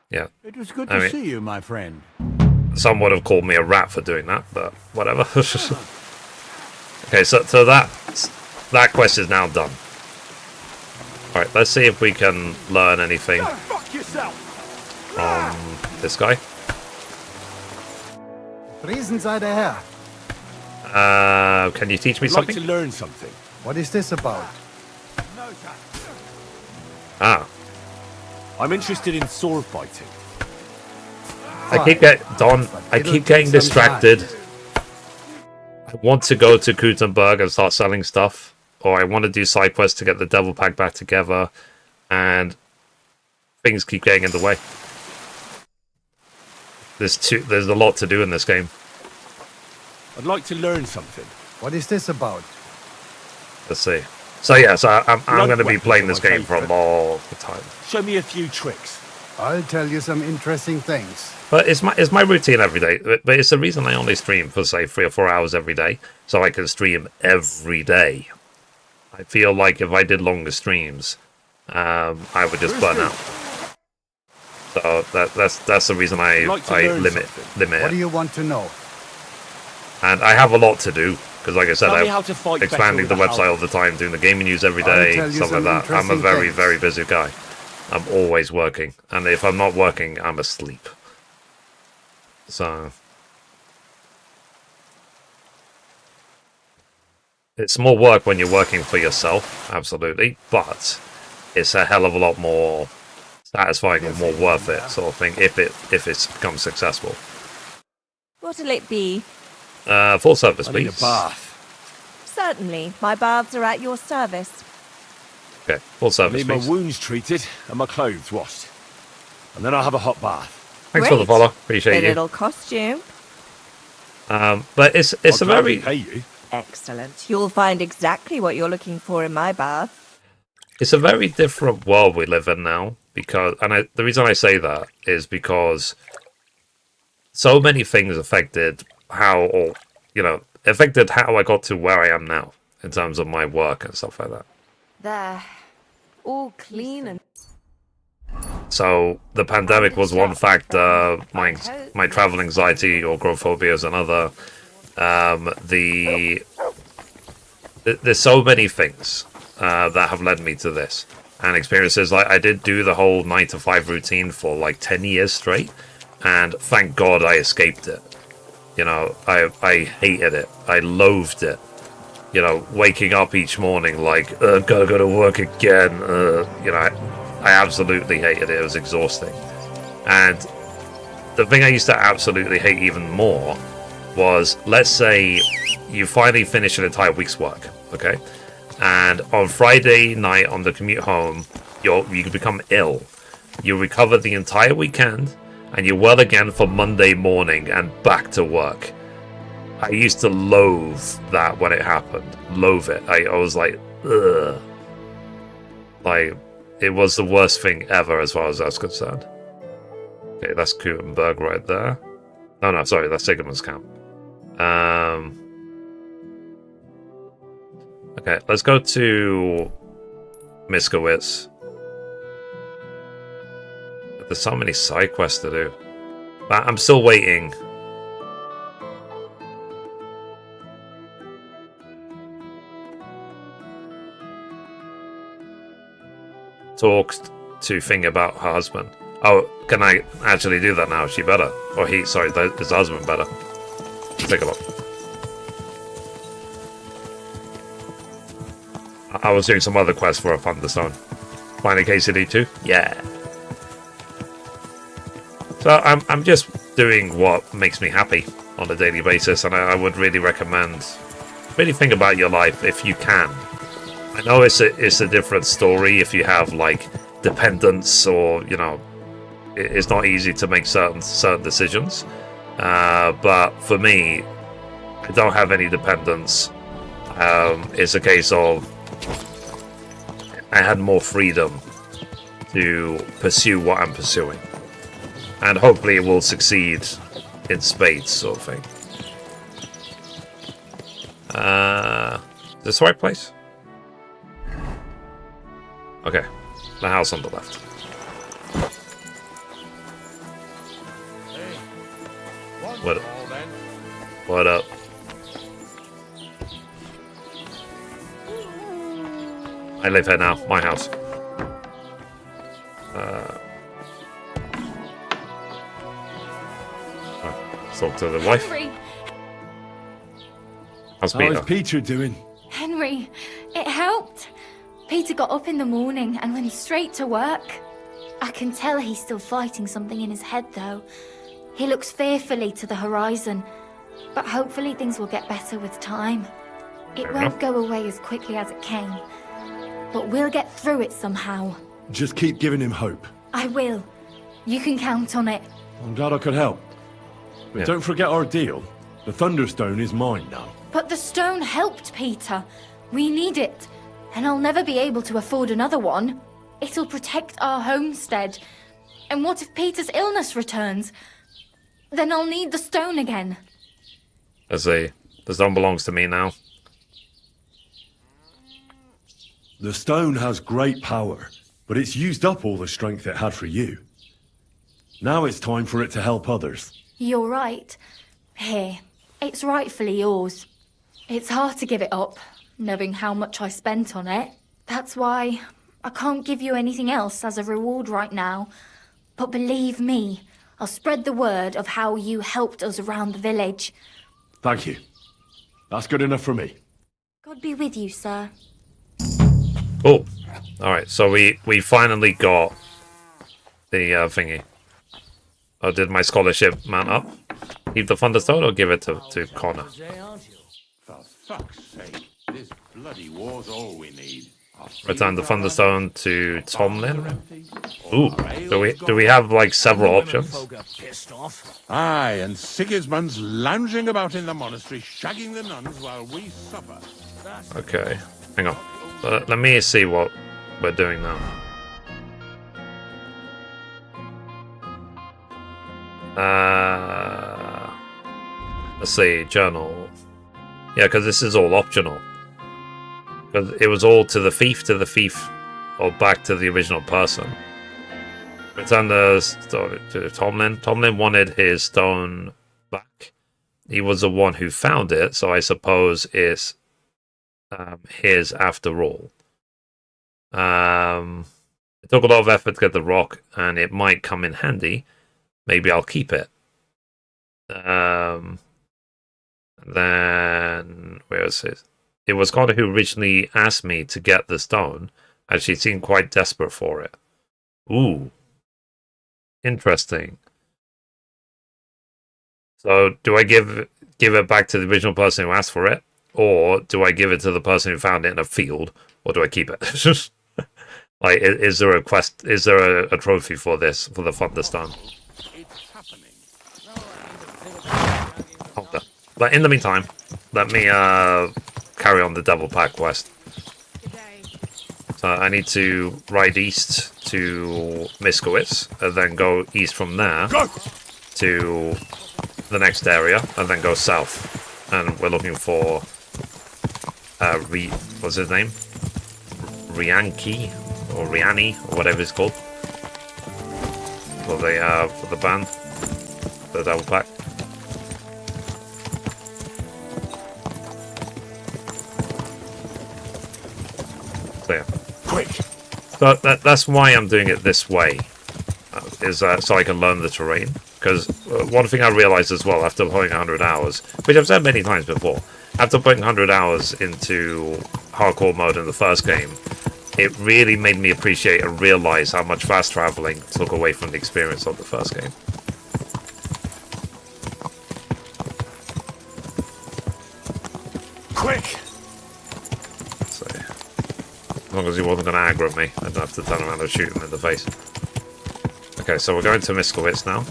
Yeah. It was good to see you, my friend. Some would have called me a rat for doing that, but whatever. Okay, so that quest is now done. Alright, let's see if we can learn anything from this guy. Friesen sei der Herr. Can you teach me I'd like something? to learn something. What is this about? Ah. I'm interested in sword fighting. I keep getting distracted. I want to go to Kuttenberg and start selling stuff, or I want to do side quests to get the devil pack back together, and things keep getting in the way. There's a lot to do in this game. I'd like to learn something. What is this about? Let's see. So yeah, so I'm going to be weapons playing are this my game for a favourite. long time. Show me a few tricks. I'll tell you some interesting things. But it's my routine every day. But it's the reason I only stream for say 3 or 4 hours every day, so I can stream every day. I feel like if I did longer streams, I would just burn out. So that's the reason I limit What do it. you want to know? And I have a lot to do because, like I said, Tell me how I'm to fight expanding the better with a website all the time, doing the gaming news every day, I'll tell you stuff like some that. I'm a interesting very things. very busy guy. I'm always working, and if I'm not working, I'm asleep. So it's more work when you're working for yourself, absolutely, but it's a hell of a lot more satisfying and more worth it, sort of thing, if it becomes successful. What'll it be? Full service, I need a please. bath. Certainly, my baths are at your service. Okay, full I service, need my please. wounds treated and my clothes washed. And then I'll have a hot bath. Thanks for the Great. follow. Appreciate Then you. it'll cost you. But it's I'll a gladly very pay you. Excellent. You'll find exactly what you're looking for in my bath. it's a very different world we live in now, because the reason I say that is because so many things affected affected how I got to where I am now in terms of my work and stuff like that. There. All clean and... So the pandemic was one factor, my travel anxiety or agoraphobia is another. There's so many things that have led me to this, and experiences. Like, I did do the whole 9 to 5 routine for like 10 years straight, and thank God I escaped it. You know, I hated it. I loathed it. You know, waking up each morning like, gotta go to work again. I absolutely hated it. It was exhausting. And the thing I used to absolutely hate even more was, let's say you finally finish an entire week's work, okay? And on Friday night on the commute home, you become ill. You recover the entire weekend, and you're well again for Monday morning and back to work. I used to loathe that when it happened. Loathe it. I was like, ugh. Like, it was the worst thing ever as far as that's concerned. Okay, that's Kuttenberg right there. Oh no, sorry, that's Sigmund's camp. Okay, let's go to Miskowitz. There's so many side quests to do. But I'm still waiting. Talked to Thing about her husband. Oh, can I actually do that now? She better. Or his husband better. Let's take a look. I was doing some other quests for a Thunderstone. Finding KCD too? Yeah. So I'm just doing what makes me happy on a daily basis, and I would really recommend really think about your life if you can. I know it's a different story if you have like dependents, or it's not easy to make certain decisions. But for me, I don't have any dependents. It's a case of I had more freedom to pursue what I'm pursuing, and hopefully it will succeed in spades, sort of thing. This the right place? Okay, the house on the left. What up? I live here now, my house. Talk to the wife. Henry, How's How Peter? is Peter doing? Henry, it helped. Peter got up in the morning and went straight to work. I can tell he's still fighting something in his head, though. He looks fearfully to the horizon, but hopefully things will get better with time. It Fair won't enough. go away as quickly as it came, but we'll get through it somehow. Just keep giving him hope. I will. You can count on it. I'm glad I could help. But Yeah. don't forget our deal. The Thunderstone is mine now. But the stone helped, Peter. We need it, and I'll never be able to afford another one. It'll protect our homestead. And what if Peter's illness returns? Then I'll need the stone again. The stone belongs to me now. The stone has great power, but it's used up all the strength it had for you. Now it's time for it to help others. You're right. Here, it's rightfully yours. It's hard to give it up, knowing how much I spent on it. That's why I can't give you anything else as a reward right now. But believe me, I'll spread the word of how you helped us around the village. Thank you. That's good enough for me. God be with you, sir. Oh, all right. So we finally got the thingy. Oh, did my scholarship mount up? Keep the Thunderstone or give it to Connor? For fuck's sake, this bloody war's all we need. Return the Thunderstone to Tomlin. Ooh, do we have like several options? Aye, and Sigismund's lounging about in the monastery, shagging the nuns while we suffer. Okay, hang on. Let me see what we're doing now. Let's see, journal. Yeah, because this is all optional. Because it was all to the thief, or back to the original person. Return the stone to Tomlin. Tomlin wanted his stone back. He was the one who found it, so I suppose it's his after all. It took a lot of effort to get the rock, and it might come in handy. Maybe I'll keep it. Then where is it? It was Connor who originally asked me to get the stone, and she seemed quite desperate for it. Ooh. Interesting. So, do I give it back to the original person who asked for it? Or do I give it to the person who found it in a field? Or do I keep it? Like, is there a quest? Is there a trophy for this, for the Thunderstone? Hold on. But in the meantime, let me carry on the Devil Pack quest. So I need to ride east to Miskowitz, and then go east from there to the next area, and then go south. And we're looking for what's his name? Rianki or Riani or whatever it's called for the band, the Devil Pack. So yeah. Quick! So that's why I'm doing it this way, is so I can learn the terrain. Because one thing I realized as well after playing 100 hours, which I've said many times before, after putting 100 hours into hardcore mode in the first game, it really made me appreciate and realize how much fast traveling took away from the experience of the first game. Quick! So, as long as he wasn't going to aggro me, I don't have to turn around and shoot him in the face. Okay, so we're going to Miskowitz now.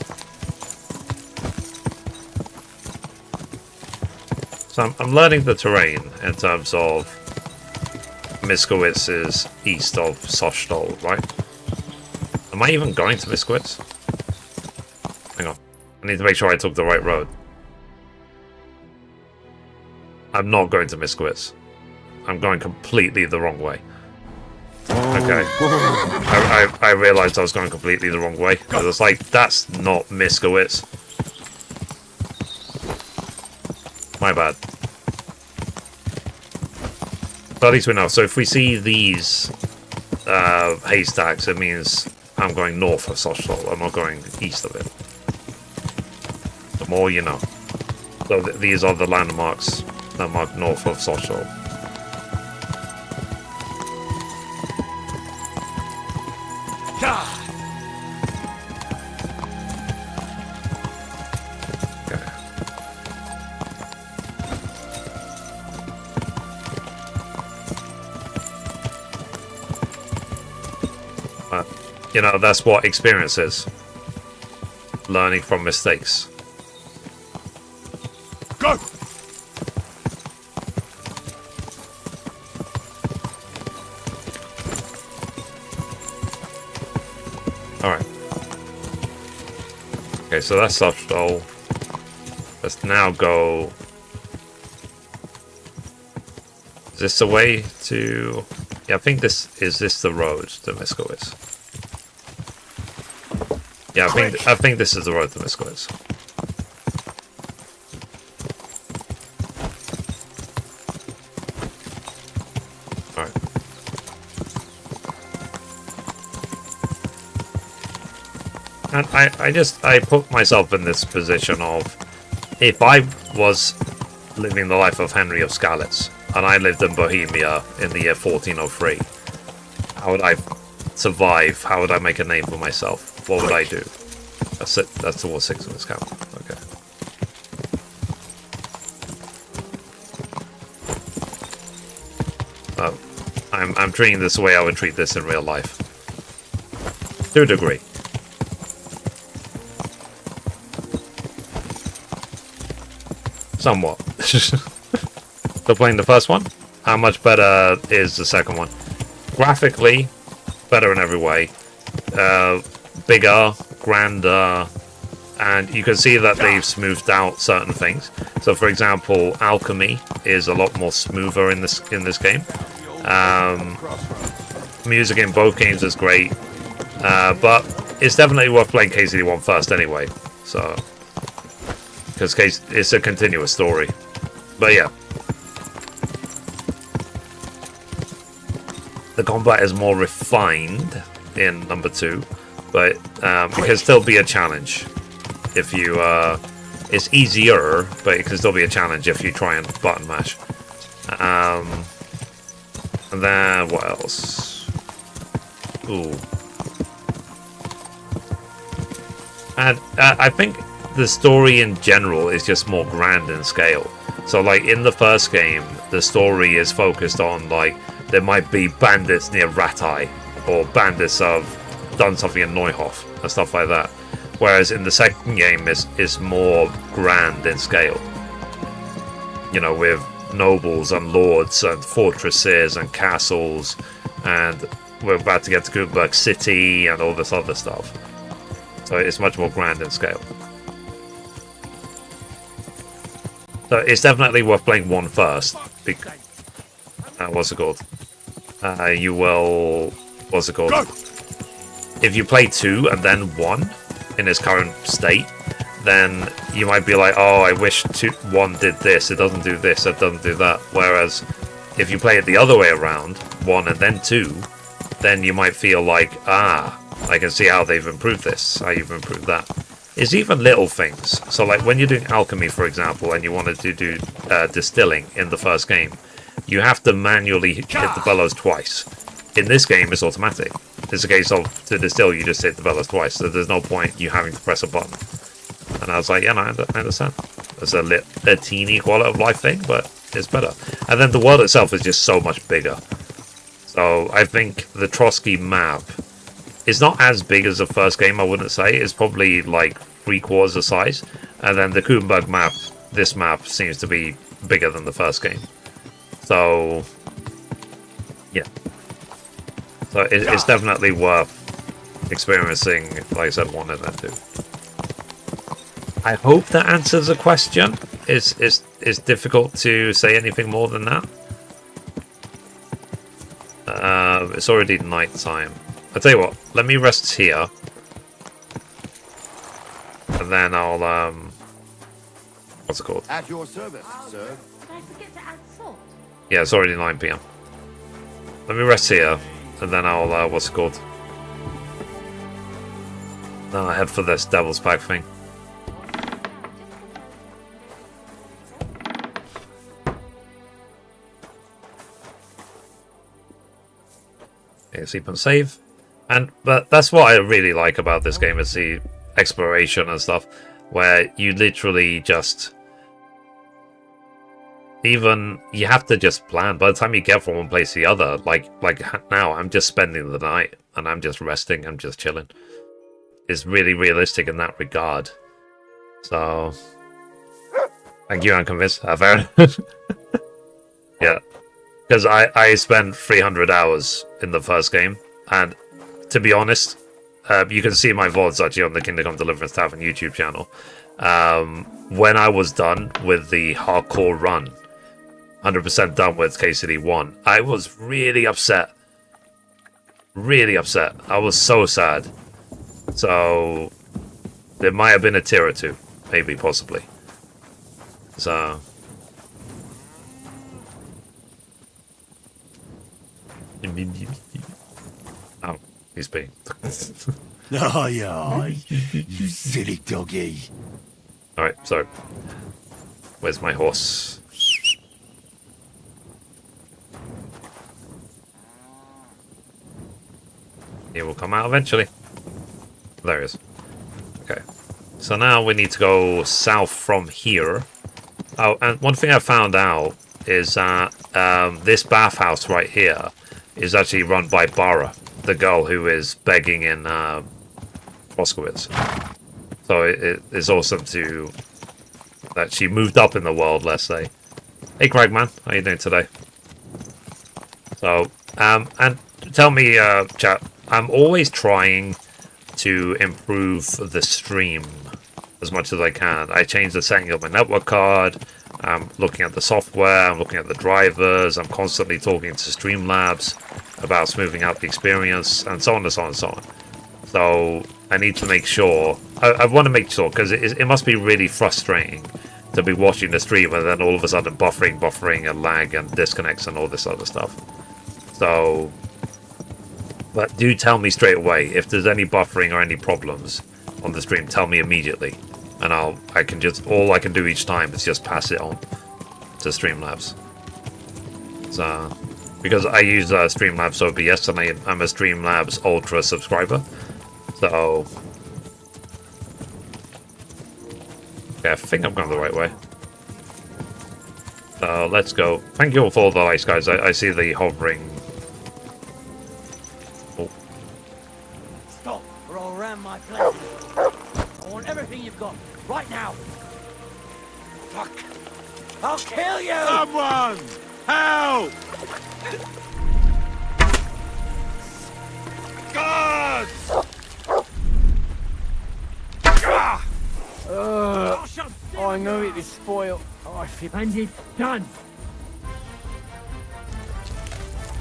So I'm learning the terrain in terms of Miskowitz is east of Sochstol, right? Am I even going to Miskowitz? Hang on. I need to make sure I took the right road. I'm not going to Miskowitz. I'm going completely the wrong way. Okay. I realized I was going completely the wrong way. Because it's like, that's not Miskowitz. My bad. But at least we know. So if we see these haystacks, it means I'm going north of Sochstol. I'm not going east of it. The more you know. So these are the landmarks that mark north of Sochstol. You know, that's what experience is. Learning from mistakes. Go! Alright. Okay, so that's Sochstol. Let's now go... Is this the way to... Yeah, I think this... Is this the road to Miskowitz? Yeah, I think this is the road to Miskowitz. Alright. And I put myself in this position of, if I was living the life of Henry of Skalitz, and I lived in Bohemia in the year 1403, how would I survive? How would I make a name for myself? What would I do? That's it. That's towards 6 in this count. Okay. I'm treating this the way I would treat this in real life. To a degree. Somewhat. Still playing the first one? How much better is the second one? Graphically, better in every way. Bigger, grander, and you can see that they've smoothed out certain things. So, for example, alchemy is a lot more smoother in this game. Music in both games is great, but it's definitely worth playing KCD 1 first anyway. So, because it's a continuous story. But yeah, the combat is more refined in number 2, but it can still be a challenge if you. It's easier, but it can still be a challenge if you try and button mash. And then what else? Ooh. And I think the story in general is just more grand in scale. So, like, in the first game, the story is focused on, like, there might be bandits near Ratai, or bandits have done something in Neuhof, and stuff like that. Whereas in the second game, it's more grand in scale. You know, with nobles and lords and fortresses and castles, and we're about to get to Kuttenberg City and all this other stuff. So it's much more grand in scale. So it's definitely worth playing 1 first. What's it called? You will... What's it called? If you play 2 and then 1 in its current state, then you might be like, oh, I wish 1 did this, it doesn't do this, it doesn't do that. Whereas if you play it the other way around, 1 and then 2, then you might feel like, I can see how they've improved this, how you've improved that. It's even little things. So, like, when you're doing alchemy, for example, and you wanted to do distilling in the first game, you have to manually hit the bellows twice. In this game, it's automatic. It's a case of, to distill, you just hit the bellows twice, so there's no point you having to press a button. And I was like, yeah, no, I understand. It's a teeny quality of life thing, but it's better. And then the world itself is just so much bigger. So I think the Trosky map is not as big as the first game, I wouldn't say. It's probably like 3/4 the size. And then the Kuttenberg map, this map, seems to be bigger than the first game. So, yeah. So it's definitely worth experiencing, like I said, 1 and then 2. I hope that answers the question. It's difficult to say anything more than that. It's already night time. I'll tell you what, let me rest here. And then I'll, what's it called? At your service, sir. Did I forget to add salt? Yeah, it's already 9 PM. Let me rest here, and then I'll, what's it called? Then I'll head for this Devil's Pack thing. Okay, sleep and save. But that's what I really like about this game, is the exploration and stuff, where you literally just... Even, you have to just plan. By the time you get from one place to the other, like now, I'm just spending the night, and I'm just resting, I'm just chilling. It's really realistic in that regard. So... Thank you, I'm convinced. Fair. Yeah. Because I spent 300 hours in the first game, and to be honest, you can see my VODs actually on the Kingdom Come Deliverance Tavern YouTube channel. When I was done with the hardcore run, 100% done with KCD 1, I was really upset. Really upset. I was so sad. So, there might have been a tear or two, maybe, possibly. So... Oh, he's being... Aye, aye, you silly doggy. Alright, so... Where's my horse? He will come out eventually. There he is. Okay. So now we need to go south from here. Oh, and one thing I found out is that this bathhouse right here is actually run by Bara, the girl who is begging in Moskowitz. So it's awesome that she moved up in the world, let's say. Hey Cragman, how you doing today? So, and tell me, chat, I'm always trying to improve the stream as much as I can. I change the setting of my network card, I'm looking at the software, I'm looking at the drivers, I'm constantly talking to Streamlabs about smoothing out the experience, and so on and so on and so on. So, I need to make sure, I want to make sure, because it must be really frustrating to be watching the stream and then all of a sudden buffering and lag and disconnects and all this other stuff. So, but do tell me straight away if there's any buffering or any problems on the stream. Tell me immediately, and all I can do each time is just pass it on to Streamlabs. So, because I use Streamlabs OBS and I'm a Streamlabs Ultra subscriber, so yeah, I think I'm going the right way. Let's go. Thank you all for all the likes, guys. I see the hovering. Oh. Stop, or I'll ram my place. I want everything you've got, right now. Fuck. I'll kill you! Someone! Help! Guards! I know it is spoiled. I feel... And it's done.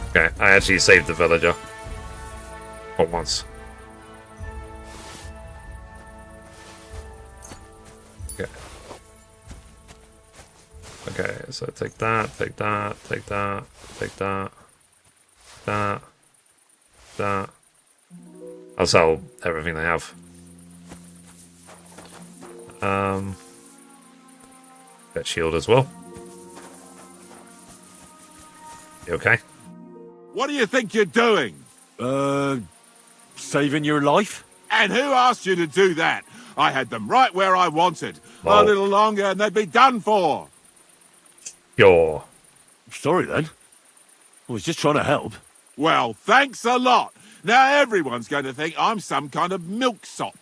Okay, I actually saved the villager. For once. Okay. Okay, so take that, take that, take that, take that, that. I'll sell everything they have. Get shield as well. You okay? What do you think you're doing? Saving your life? And who asked you to do that? I had them right where I wanted. Well, a little longer and they'd be done for. Sure. Sorry then. I was just trying to help. Well, thanks a lot. Now everyone's going to think I'm some kind of milksop.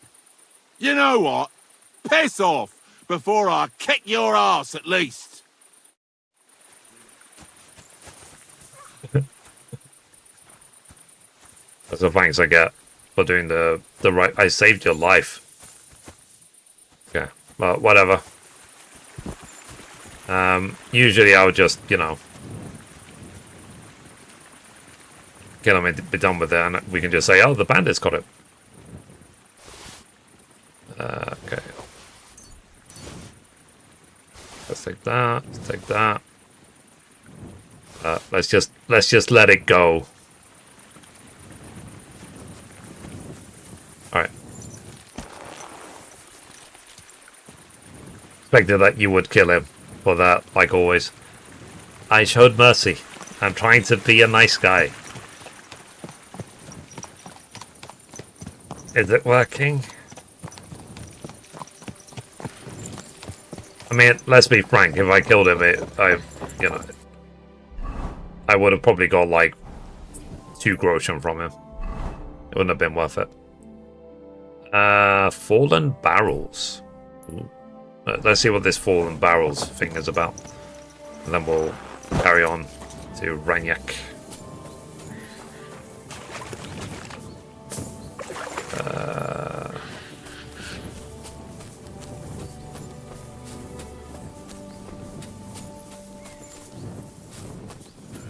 You know what? Piss off before I kick your ass at least. That's the thanks I get for doing the right. I saved your life. Okay, well, whatever. Usually I would just, you know, kill him and be done with it, and we can just say, oh, the bandits got it. Okay. Let's take that. Let's take that. Let's just let it go. All right. Expected that you would kill him for that, like always. I showed mercy. I'm trying to be a nice guy. Is it working? I mean, let's be frank. If I killed him, I would have probably got like 2 groschen from him. It wouldn't have been worth it. Fallen barrels. Ooh. Let's see what this fallen barrels thing is about, and then we'll carry on to Ranyak.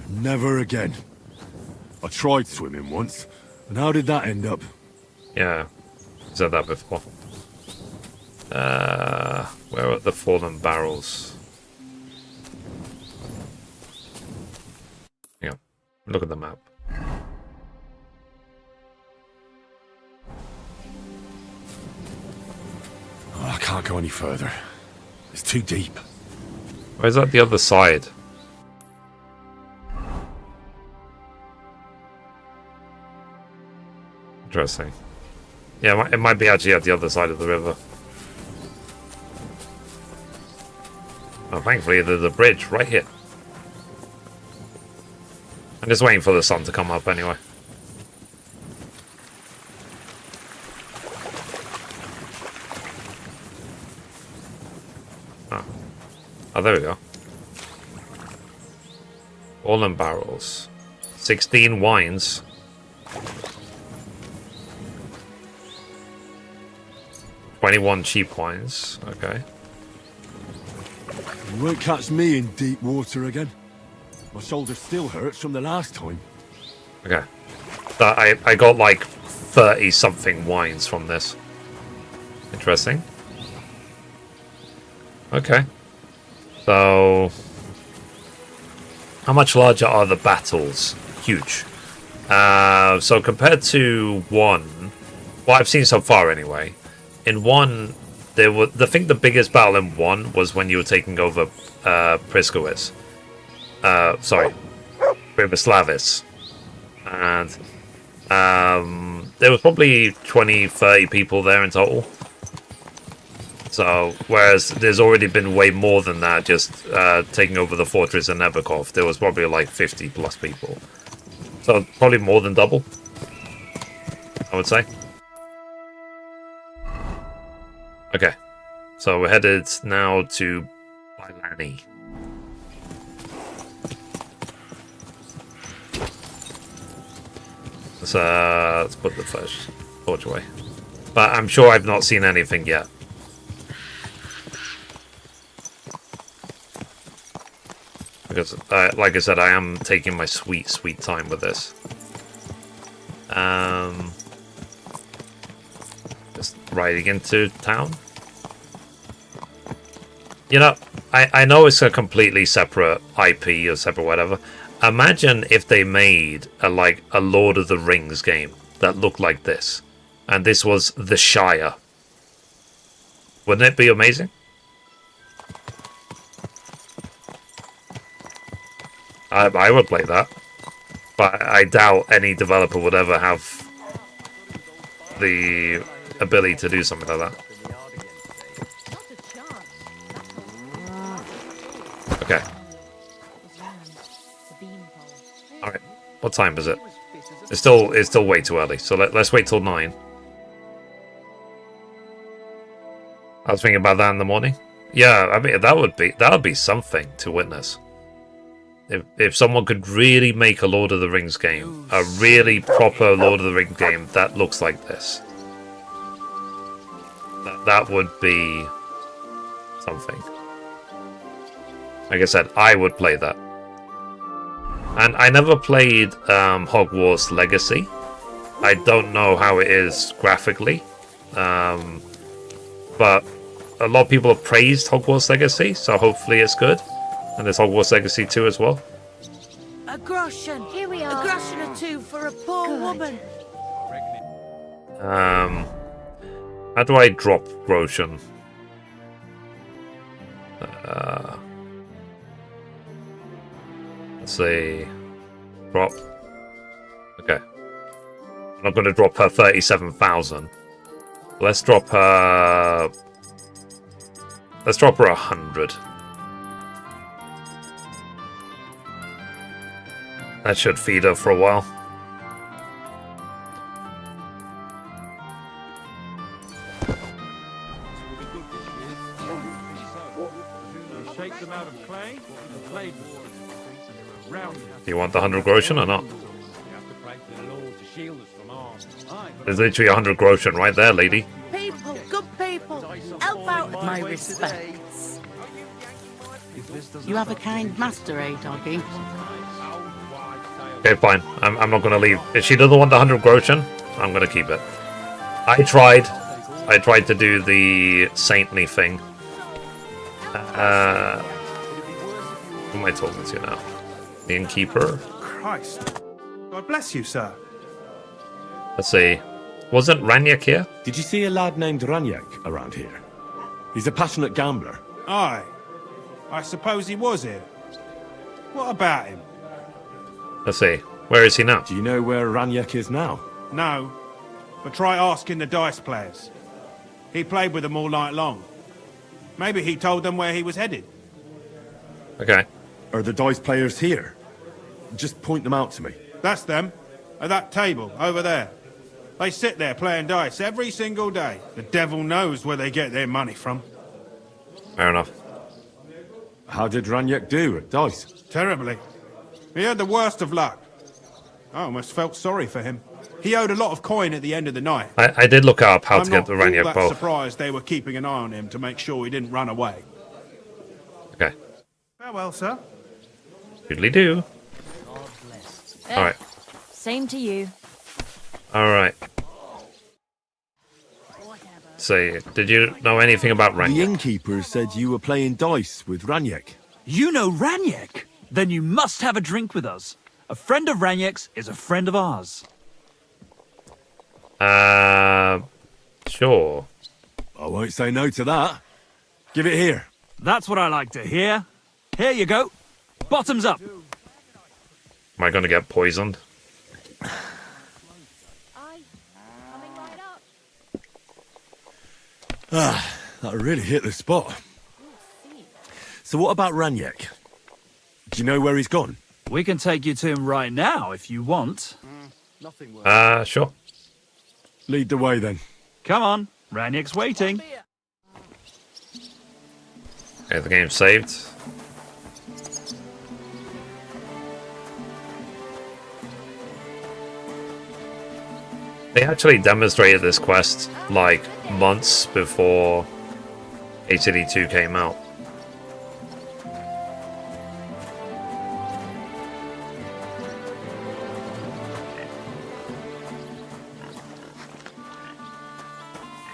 Never again. I tried swimming once, and how did that end up? Yeah, said that before. Where are the fallen barrels? Yeah, look at the map. Oh, I can't go any further. It's too deep. Where's that the other side? Interesting. Yeah, it might be actually at the other side of the river. Oh, thankfully there's a bridge right here. I'm just waiting for the sun to come up anyway. Oh, there we go. All in barrels. 16 wines. $21 cheap wines. Okay. You won't catch me in deep water again. My shoulder still hurts from the last time. Okay. So I got like 30 something wines from this. Interesting. Okay. So how much larger are the battles? Huge. So compared to 1, what I've seen so far anyway, in 1 there was, I think the biggest battle in 1 was when you were taking over Priskowitz. Sorry, Privislavis. And there was probably 20, 30 people there in total. So, whereas there's already been way more than that just taking over the fortress in Nebakov. There was probably like 50 plus people. So, probably more than double, I would say. Okay. So, we're headed now to Bailani. Let's put the first torch away. But I'm sure I've not seen anything yet. Because, like I said, I am taking my sweet, sweet time with this. Just riding into town. You know, I know it's a completely separate IP or separate whatever. Imagine if they made a Lord of the Rings game that looked like this. And this was the Shire. Wouldn't it be amazing? I would play that, but I doubt any developer would ever have the ability to do something like that. Okay. All right. What time is it? It's still way too early. So let's wait till 9. I was thinking about that in the morning. Yeah, I mean that would be something to witness. If someone could really make a Lord of the Rings game, a really proper Lord of the Rings game that looks like this, that would be something. Like I said, I would play that. And I never played Hogwarts Legacy. I don't know how it is graphically, but a lot of people have praised Hogwarts Legacy, so hopefully it's good. And there's Hogwarts Legacy 2 as well. A groschen. Here we are. A groschen or 2 for a poor woman. How do I drop groschen? Let's see. Drop. Okay. I'm not going to drop her 37,000. Let's drop her. Let's drop her 100. That should feed her for a while. Do you want the 100 groschen or not? There's literally 100 groschen right there, lady. People, good people, help out. My respects. You have a kind master, eh, doggy? Okay, fine. I'm not going to leave. If she doesn't want the 100 groschen, I'm going to keep it. I tried to do the saintly thing. Who am I talking to now? The innkeeper? Christ. God bless you, sir. Let's see. Wasn't Ranyak here? Did you see a lad named Ranyak around here? He's a passionate gambler. Aye. I suppose he was here. What about him? Let's see. Where is he now? Do you know where Ranyak is now? No. But try asking the dice players. He played with them all night long. Maybe he told them where he was headed. Okay. Are the dice players here? Just point them out to me. That's them. At that table, over there. They sit there playing dice every single day. The devil knows where they get their money from. Fair enough. How did Ranyek do at dice? Terribly. He had the worst of luck. I almost felt sorry for him. He owed a lot of coin at the end of the night. I did look up how to get the I'm not Ranyek all bow. that surprised they were keeping an eye on him to make sure he didn't run away. Okay. Farewell, sir. Doodly do. Alright. Same to you. Alright. So, did you know anything about The Ranyek? innkeeper said you were playing dice with Ranyek. You know Ranyek? Then you must have a drink with us. A friend of Ranyek's is a friend of ours. Sure. I won't say no to that. Give it here. That's what I like to hear. Here you go. Bottoms up. Am I going to get poisoned? That really hit the spot. So what about Ranyek? Do you know where he's gone? We can take you to him right now if you want. Sure. Lead the way then. Come on. Ranyek's waiting. Okay, the game's saved. They actually demonstrated this quest like months before KCD 2 came out.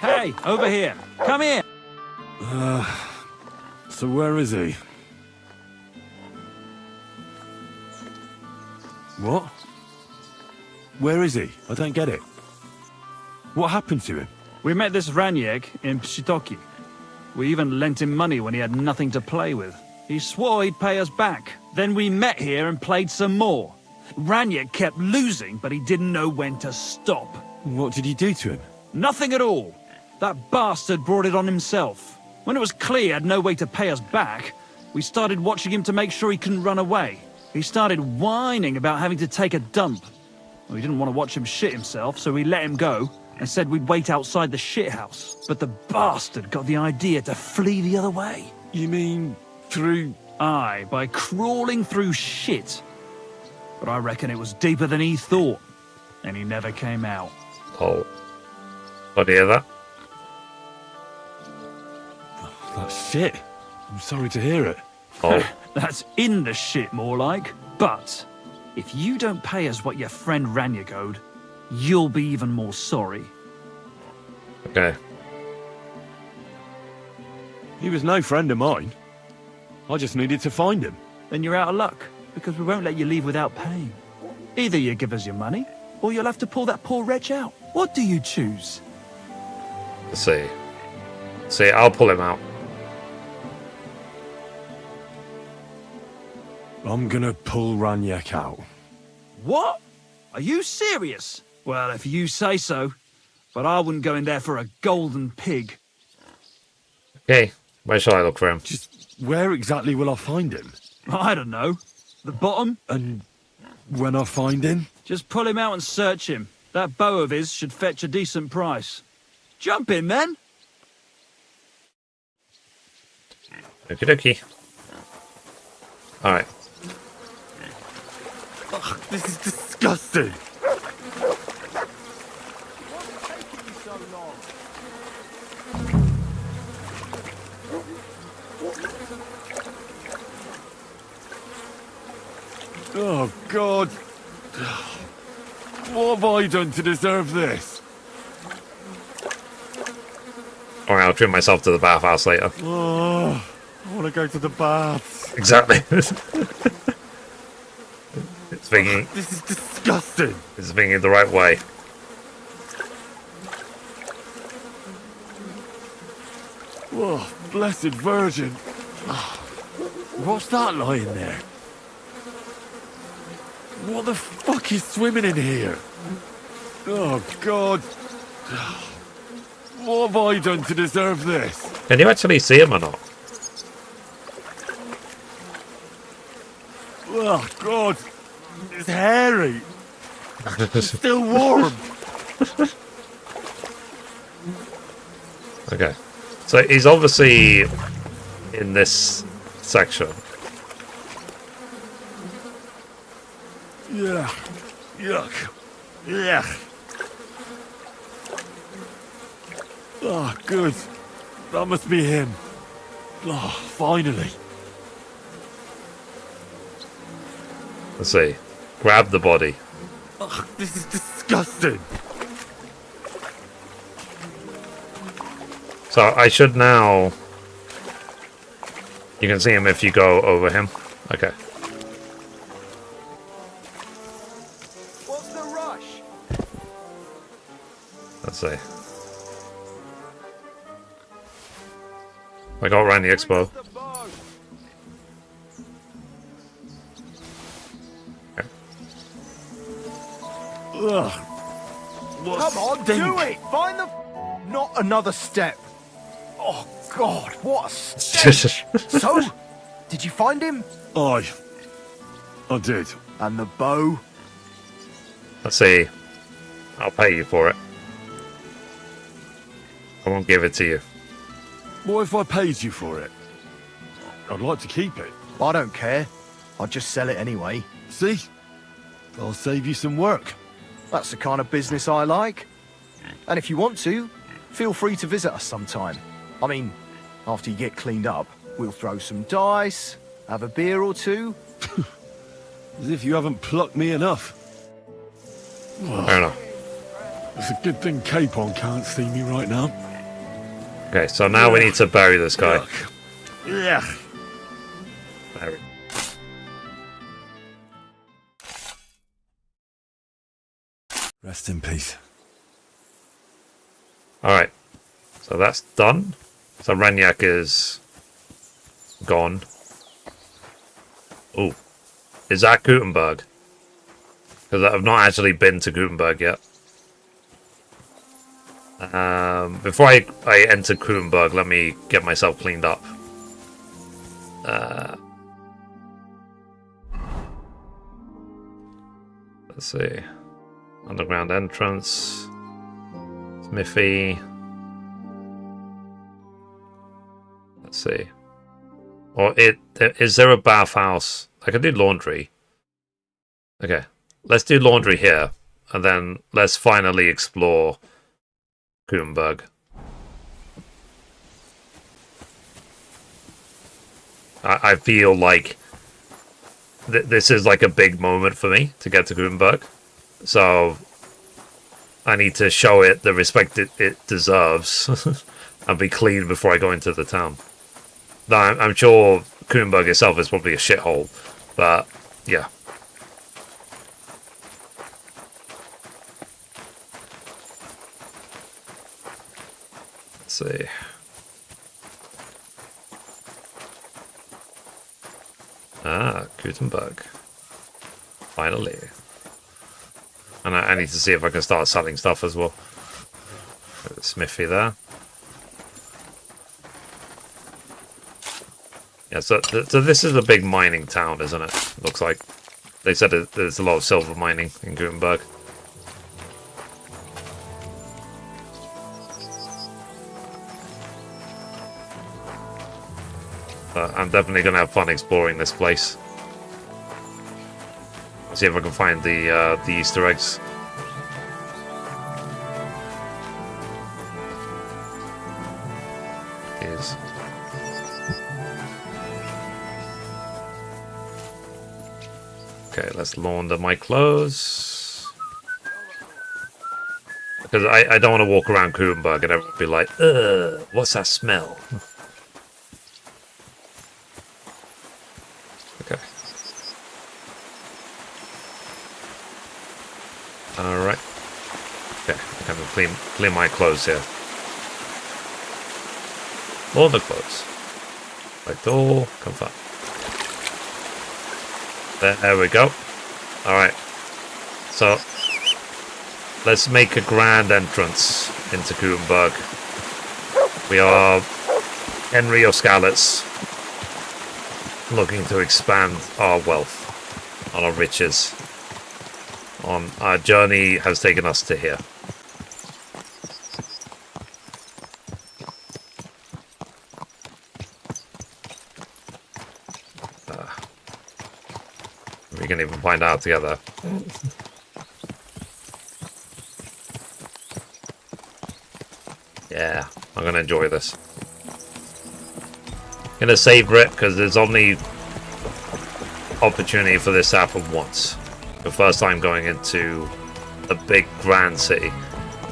Hey, over here. Come here. So where is he? What? Where is he? I don't get it. What happened to him? We met this Ranyek in Pshitoki. We even lent him money when he had nothing to play with. He swore he'd pay us back. Then we met here and played some more. Ranyek kept losing, but he didn't know when to stop. What did you do to him? Nothing at all. That bastard brought it on himself. When it was clear he had no way to pay us back, we started watching him to make sure he couldn't run away. He started whining about having to take a dump. We didn't want to watch him shit himself, so we let him go and said we'd wait outside the shithouse. But the bastard got the idea to flee the other way. You mean through... Aye, by crawling through shit. But I reckon it was deeper than he thought, and he never came out. Oh. What do you hear that? That's shit. I'm sorry to hear it. Oh. That's in the shit, more like. But if you don't pay us what your friend Ranyek owed, you'll be even more sorry. Okay. He was no friend of mine. I just needed to find him. Then you're out of luck, because we won't let you leave without paying. Either you give us your money, or you'll have to pull that poor wretch out. What do you choose? Let's see. See, I'll pull him out. I'm gonna pull Ranyek out. What? Are you serious? Well, if you say so. But I wouldn't go in there for a golden pig. Okay, where shall I look for him? Just where exactly will I find him? I don't know. The bottom? And when I find him? Just pull him out and search him. That bow of his should fetch a decent price. Jump in, then. Okie dokie. Alright. Ugh, this is disgusting. Oh, God. What have I done to deserve this? Alright, I'll treat myself to the bathhouse later. Oh, I want to go to the baths. Exactly. It's thinking... This is disgusting. It's thinking the right way. Oh, blessed Virgin. What's that lying there? What the fuck is swimming in here? Oh, God. What have I done to deserve this? Can you actually see him or not? Oh, God. It's hairy. It's still warm. Okay. So he's obviously in this section. Yeah. Yuck. Yeah. Oh, good. That must be him. Oh, finally. Let's see. Grab the body. Ugh, this is disgusting. So I should now... You can see him if you go over him. Okay. What's the rush? Let's see. I got around the expo. Okay. Ugh. Come on, do it! Find the... Not another step. Oh, God, what a stench! So, did you find him? I did. And the bow? Let's see. I'll pay you for it. I won't give it to you. What if I paid you for it? I'd like to keep it. I don't care. I'll just sell it anyway. See? I'll save you some work. That's the kind of business I like. And if you want to, feel free to visit us sometime. I mean, after you get cleaned up, we'll throw some dice, have a beer or two. As if you haven't plucked me enough. Fair enough. It's a good thing Capon can't see me right now. Okay, so now we need to bury this guy. Yeah. Bury. Rest in peace. Alright. So that's done. So Ranyak is gone. Oh. Is that Kuttenberg? Because I've not actually been to Kuttenberg yet. Before I enter Kuttenberg, let me get myself cleaned up. Let's see. Underground entrance. Smithy. Let's see. Or is there a bathhouse? I can do laundry. Okay. Let's do laundry here. And then let's finally explore Kuttenberg. I feel like this is like a big moment for me to get to Kuttenberg. So I need to show it the respect it deserves and be clean before I go into the town. No, I'm sure Kuttenberg itself is probably a shithole, but yeah. Let's see. Ah, Kuttenberg. Finally. And I need to see if I can start selling stuff as well. Smithy there. Yeah, so this is a big mining town, isn't it? Looks like. They said there's a lot of silver mining in Kuttenberg. I'm definitely going to have fun exploring this place. See if I can find the Easter eggs. Is. Okay, let's launder my clothes. Because I don't want to walk around Kuttenberg and everyone be like, ugh, what's that smell? Okay. Alright. Okay, I can clean my clothes here. Launder clothes. Right door, confirm. There we go. Alright. So, let's make a grand entrance into Kuttenberg. We are Henry O'Scalets, looking to expand our wealth and our riches. on. Our journey has taken us to here. We can even find out together. Yeah, I'm gonna enjoy this. Gonna savor it because there's only opportunity for this to happen once. The first time going into a big grand city.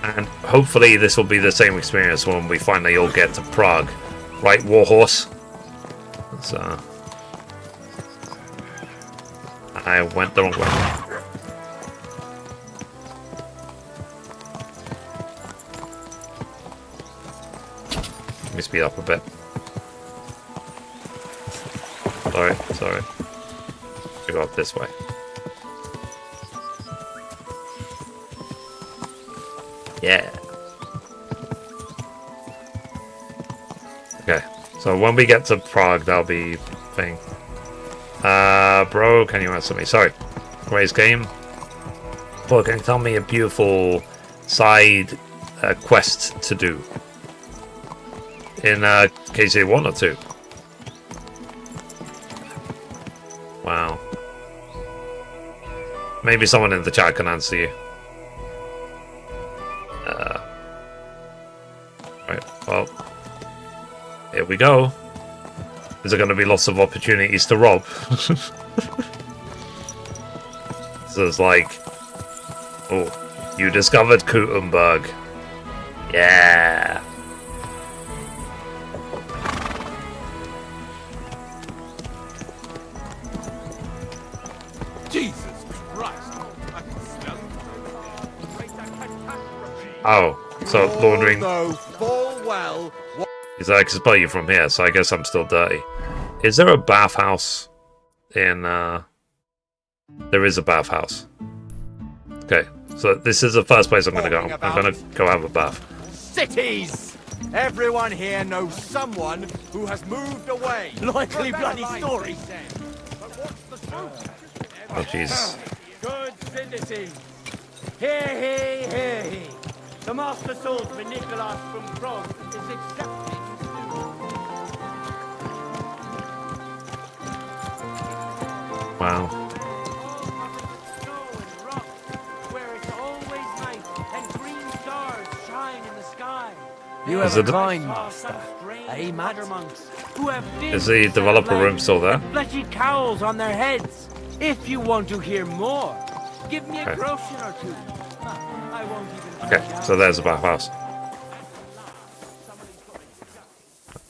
And hopefully this will be the same experience when we finally all get to Prague. Right, Warhorse? So, I went the wrong way. Let me speed up a bit. Sorry. We go up this way. Yeah. Okay, so when we get to Prague, that'll be thing. Bro, can you answer me? Sorry. Raise game. Bro, can you tell me a beautiful side quest to do? In KCD 1 or 2? Wow. Maybe someone in the chat can answer you. Right, well. Here we go. Is there going to be lots of opportunities to rob? So it's like... Oh, you discovered Kuttenberg. Yeah. Jesus Christ! I can smell it. Oh, so laundering... Although full well... Is that I can spell you from here, so I guess I'm still dirty. Is there a bathhouse in... There is a bathhouse. Okay, so this is the first place I'm going to go. I'm going to go have a bath. Cities! Everyone here knows someone who has moved away. Likely bloody story. Oh, jeez. Good citizen. Hey. The master swordsman Nicholas from Prague is accepting his Wow. where it's always night and green stars shine in the sky. You Is have a it- kind master. Hey, matter monks who have Is the developer room still there? fleshy cowls on their heads. If you want to hear more, give me a Okay. groschen or two. I won't even. Okay, so there's the bathhouse.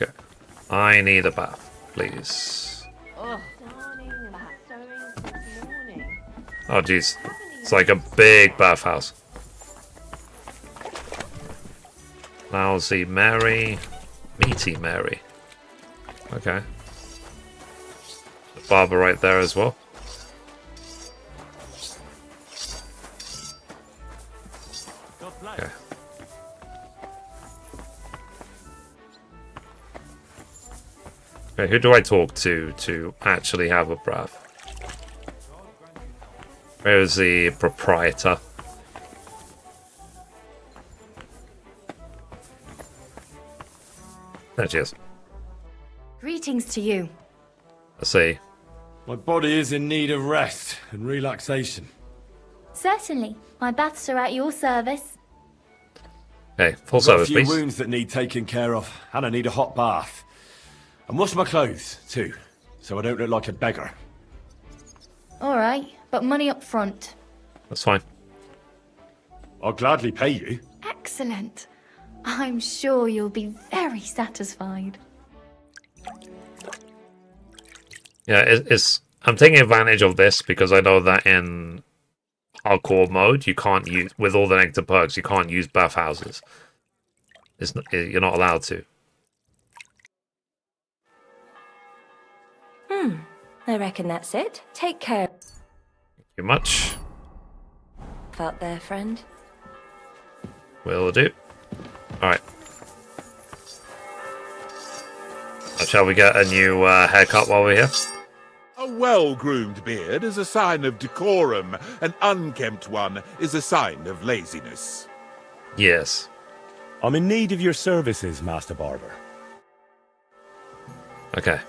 Okay. I need a bath, please. Oh, jeez. It's like a big bathhouse. Lousy Mary. Meaty Mary. Okay. The barber right there as well. Okay. Okay, who do I talk to actually have a bath? Where is the proprietor? There she is. Greetings to you. Let's see. My body is in need of rest and relaxation. Certainly. My baths are at your service. Hey, full I've got a service, few please. wounds that need taking care of, and I need a hot bath. And wash my clothes, too, so I don't look like a beggar. All right, but money up front. That's fine. I'll gladly pay you. Excellent. I'm sure you'll be very satisfied. Yeah, it's. I'm taking advantage of this because I know that in hardcore mode you can't use, with all the negative perks, you can't use bathhouses. You're not allowed to. I reckon that's it. Take care Thank you much. out there, friend. Will do. Alright. Shall we get a new haircut while we're here? well-groomed beard is a sign of decorum. An unkempt one is a sign of laziness. Yes. I'm in need of your services, Master Barber. Okay.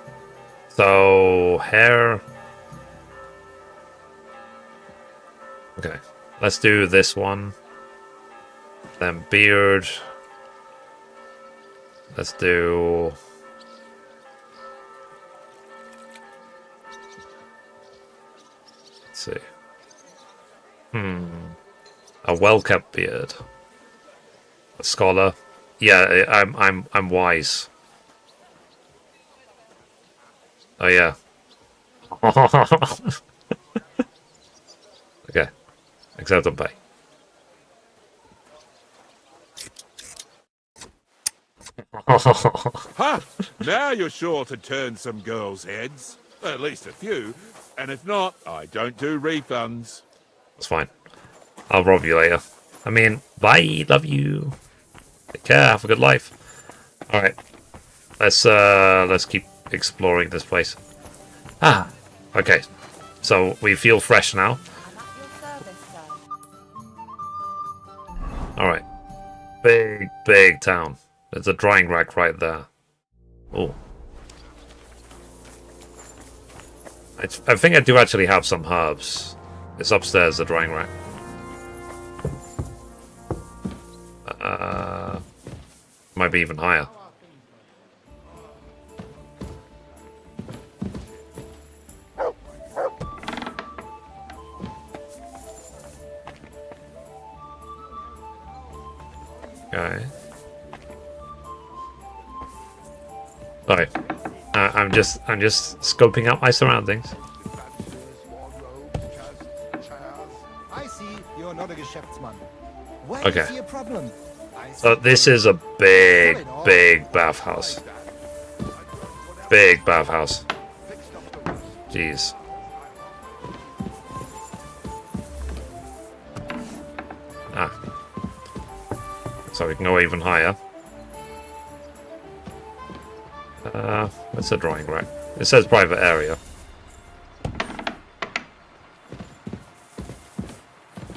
So, hair. Okay. Let's do this one. Then beard. Let's do... Let's see. A well-kept beard. A scholar. Yeah, I'm wise. Oh yeah. Okay. Accept and pay. Ha! Now you're sure to turn some girls' heads. At least a few. And if not, I don't do refunds. That's fine. I'll rob you later. I mean, bye. Love you. Take care. Have a good life. All right. Let's keep exploring this place. Ah. Okay. So we feel fresh now. All right. Big town. There's a drying rack right there. Oh. I think I do actually have some herbs. It's upstairs, the drying rack. Might be even higher. Okay. Sorry. I'm just scoping out my surroundings. I see you're not a Geschäftsmann. Where Okay. is your problem? So this is a big bathhouse. Big bathhouse. Jeez. Ah. So we can go even higher. What's a drawing rack? It says private area.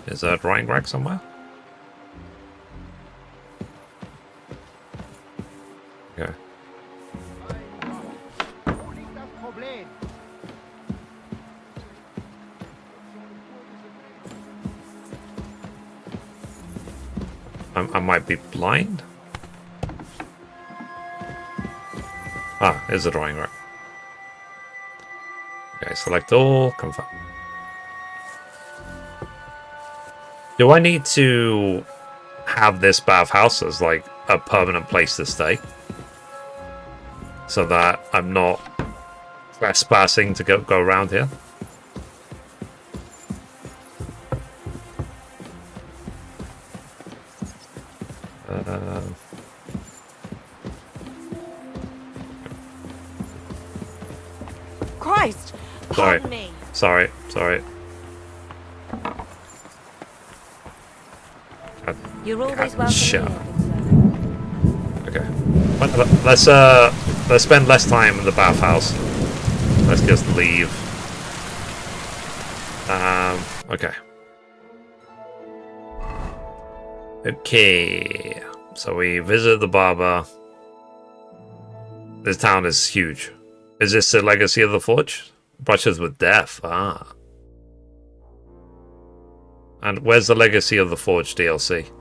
Is there a drawing rack somewhere? Okay. I might be blind? Ah, here's the drawing rack. Okay, select all, confirm. Do I need to have this bathhouse as like a permanent place to stay? So that I'm not trespassing to go around here? Christ! Sorry. Pardon me. Sorry. You're always welcome Shut here. up. Okay. Let's spend less time in the bathhouse. Let's just leave. Okay. Okay. So we visit the barber. This town is huge. Is this the legacy of the forge? Brushes with death. Ah. And where's the legacy of the forge DLC?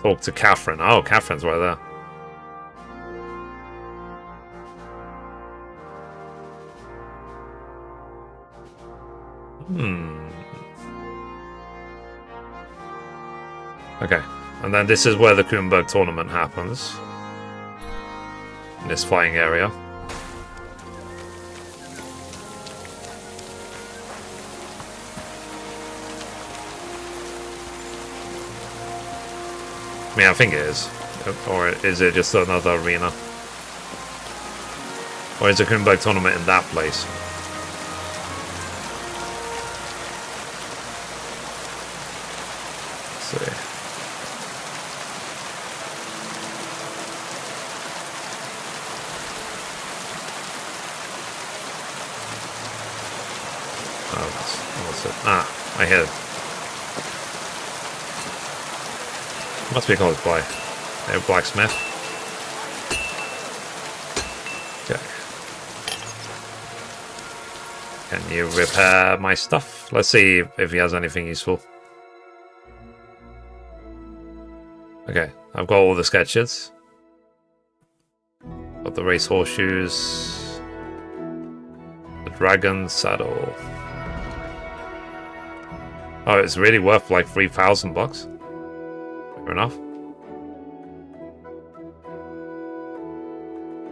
Talk to Catherine. Oh, Catherine's right there. Okay. And then this is where the Kuttenberg tournament happens. In this flying area. I mean, I think it is. Or is it just another arena? Or is the Kuttenberg tournament in that place? Let's see. I hear. Must be close by. A blacksmith. Okay. Can you repair my stuff? Let's see if he has anything useful. Okay, I've got all the sketches. Got the race horseshoes. The dragon saddle. Oh, it's really worth like $3,000. Fair enough.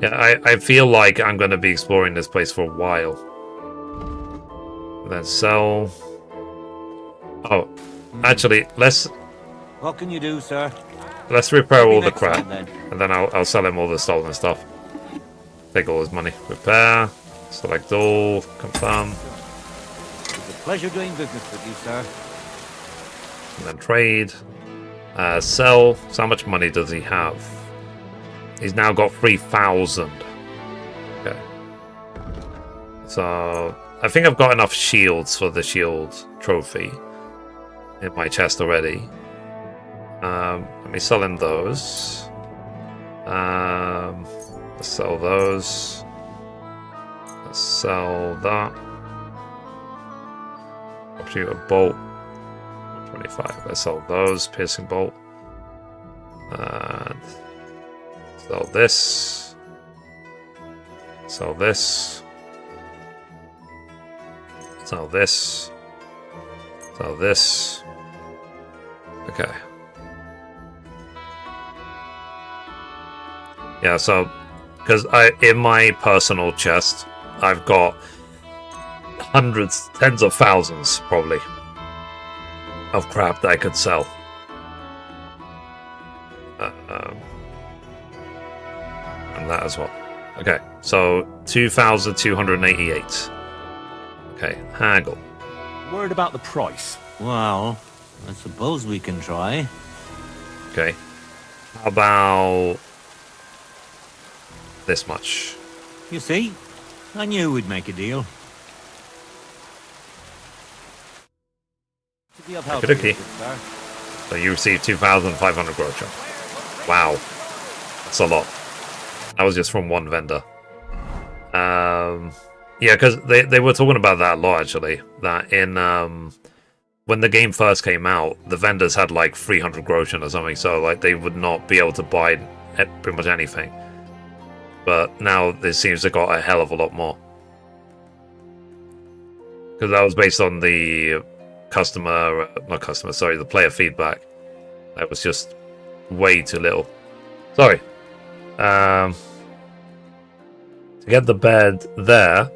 Yeah, I feel like I'm going to be exploring this place for a while. Then sell. Oh, actually, let's. What can you do, sir? Let's repair all the Next crap, time, then. and then I'll sell him all the stolen stuff. Take all his money. Repair. Select all. Confirm. It's a pleasure doing business with you, sir. And then trade. Sell. So how much money does he have? He's now got 3,000. Okay. So I think I've got enough shields for the shield trophy in my chest already. Let me sell him those. Let's sell those. Let's sell that. I'll shoot a bolt. 25. Let's sell those. Piercing bolt. And sell this. Sell this. Sell this. Sell this. Okay. Yeah, so because in my personal chest, I've got hundreds, tens of thousands, probably, of crap that I could sell. And that as well. Okay, so 2,288. Okay, haggle. Word about the price. Well, I suppose we can try. Okay. How about this much? You see? I knew we'd make a deal. To be of help to you, Okay. sir. So you received 2,500 grocha. Wow. That's a lot. That was just from one vendor. Yeah, because they were talking about that a lot, actually. That in when the game first came out, the vendors had like 300 groschen or something, so like they would not be able to buy pretty much anything. But now this seems to got a hell of a lot more. Because that was based on the the player feedback. That was just way too little. Sorry. To get the bed there,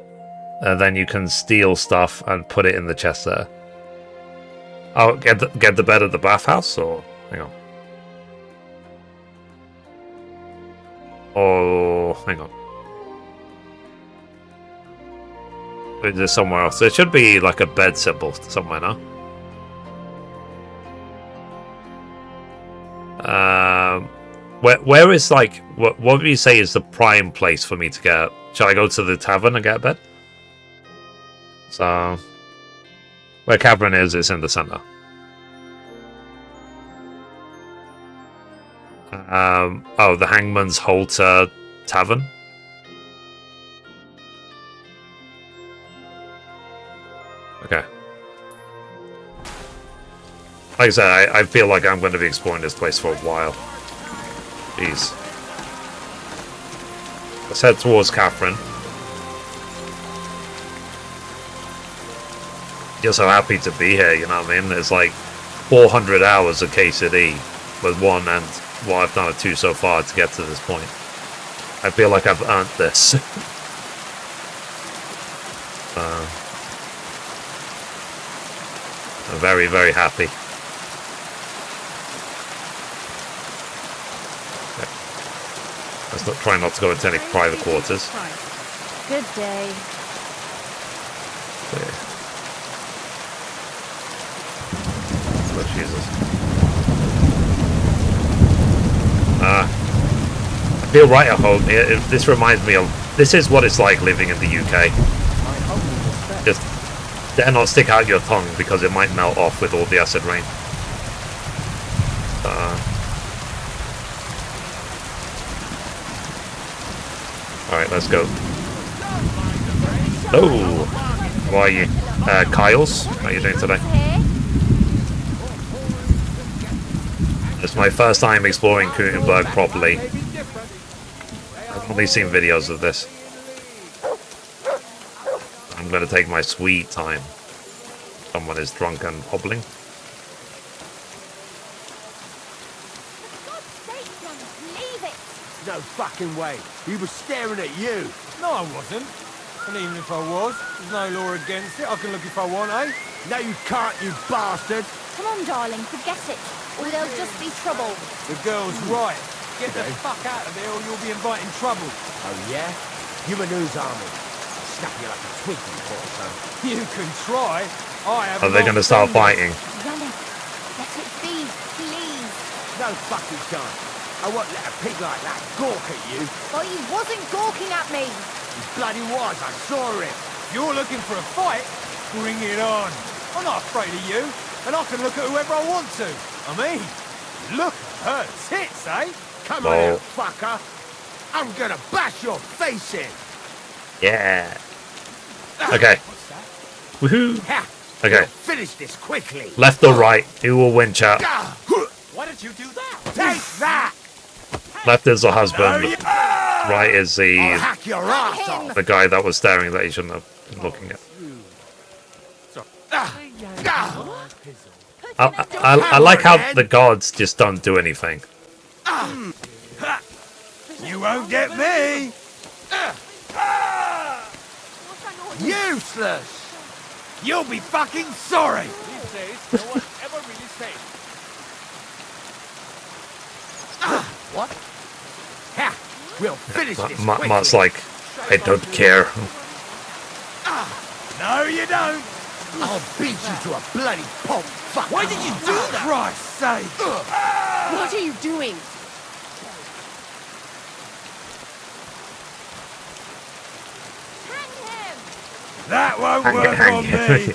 then you can steal stuff and put it in the chest there. Oh, get the bed at the bathhouse, or hang on. Oh, hang on. There's somewhere else. There should be like a bed symbol somewhere now. Where is like what would you say is the prime place for me to get? Shall I go to the tavern and get a bed? So where Cavern is in the center. Oh, the Hangman's Halter Tavern. Okay. Like I said, I feel like I'm going to be exploring this place for a while. Jeez. Let's head towards Catherine. You're so happy to be here, you know what I mean? There's like 400 hours of KCD with one, and well, I've done it 2 so far to get to this point. I feel like I've earned this. I'm very, very happy. Okay. Let's not try not to go into any private quarters. Good day. Okay. Oh, Jesus. I feel right at home here. This reminds me of... This is what it's like living in the UK. Just Dare not stick out your tongue because it might melt off with all the acid rain. Alright, let's go. Oh! Why are you? Kyles, how are you doing today? It's my first time exploring Kuttenberg properly. I've only seen videos of this. I'm gonna take my sweet time. Someone is drunk and hobbling. No fucking way. He was staring at you. No, I wasn't. And even if I was, there's no law against it. I can look if I want, eh? No, you can't, you bastard. Come on, darling, forget it. Or there'll just be trouble. The girl's right. Get the fuck out of there or you'll be inviting trouble. Oh, yeah? You and whose army? Snap you like a twig before, son. You can try. I have. Are they going to start fighting? Run it. Let it be, please. No fucking chance. I won't let a pig like that gawk at you. But he wasn't gawking at me. He bloody was, I saw him. If you're looking for a fight, bring it on. I'm not afraid of you, and I can look at whoever I want to. I mean, look at her tits, eh? Come on out, fucker. I'm gonna bash your face in. Yeah. Okay. Woohoo. Okay. Finish this quickly. Left or right? Who will win, chat? Why did you do that? Take that. Left is the husband. Right is the hack your ass off. the guy that was staring that he shouldn't have been looking at. I like how the gods just don't do anything. You won't get me. Useless. You'll be fucking sorry. These days, no one ever really safe. What? Ha! We'll finish this quickly. Matt's like, I don't care. No, you don't. I'll beat you to a bloody pulp. Fuck. Why did you do that? Christ's sake! What are you doing? That won't work on me.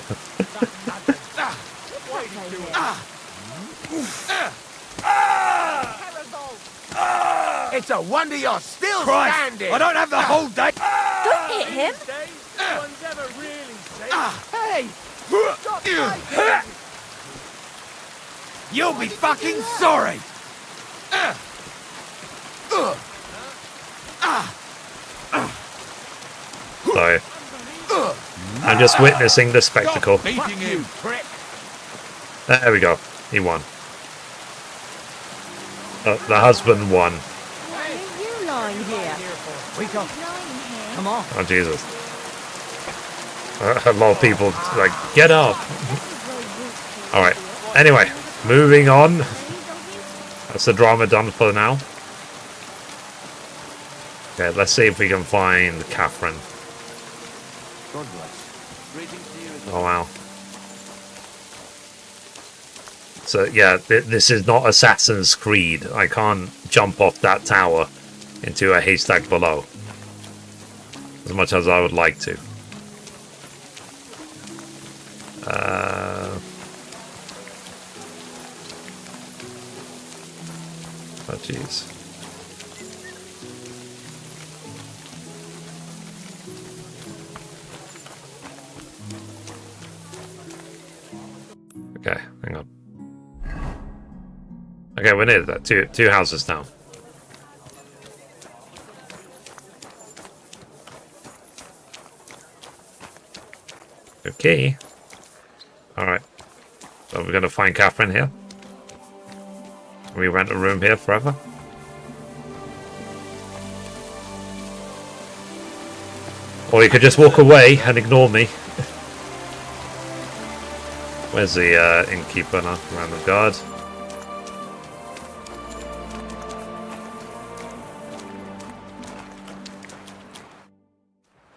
It's a wonder you're still Christ, standing. I don't have the whole day. Don't hit him. No one's ever really safe. Hey! You'll be fucking sorry. Sorry. I'm just witnessing the spectacle. There we go. He won. The husband won. Why are you lying here? Wake up. Come on. Oh, Jesus. A lot of people like, get up. Alright. Anyway, moving on. That's the drama done for now. Okay, let's see if we can find Catherine. Oh, wow. So, yeah, this is not Assassin's Creed. I can't jump off that tower into a haystack below. As much as I would like to. Oh, jeez. Okay, hang on. Okay, we're near that. Two houses now. Okay. Alright. So we're gonna find Catherine here. We rent a room here forever. Or you could just walk away and ignore me. Where's the innkeeper now? Around the guard.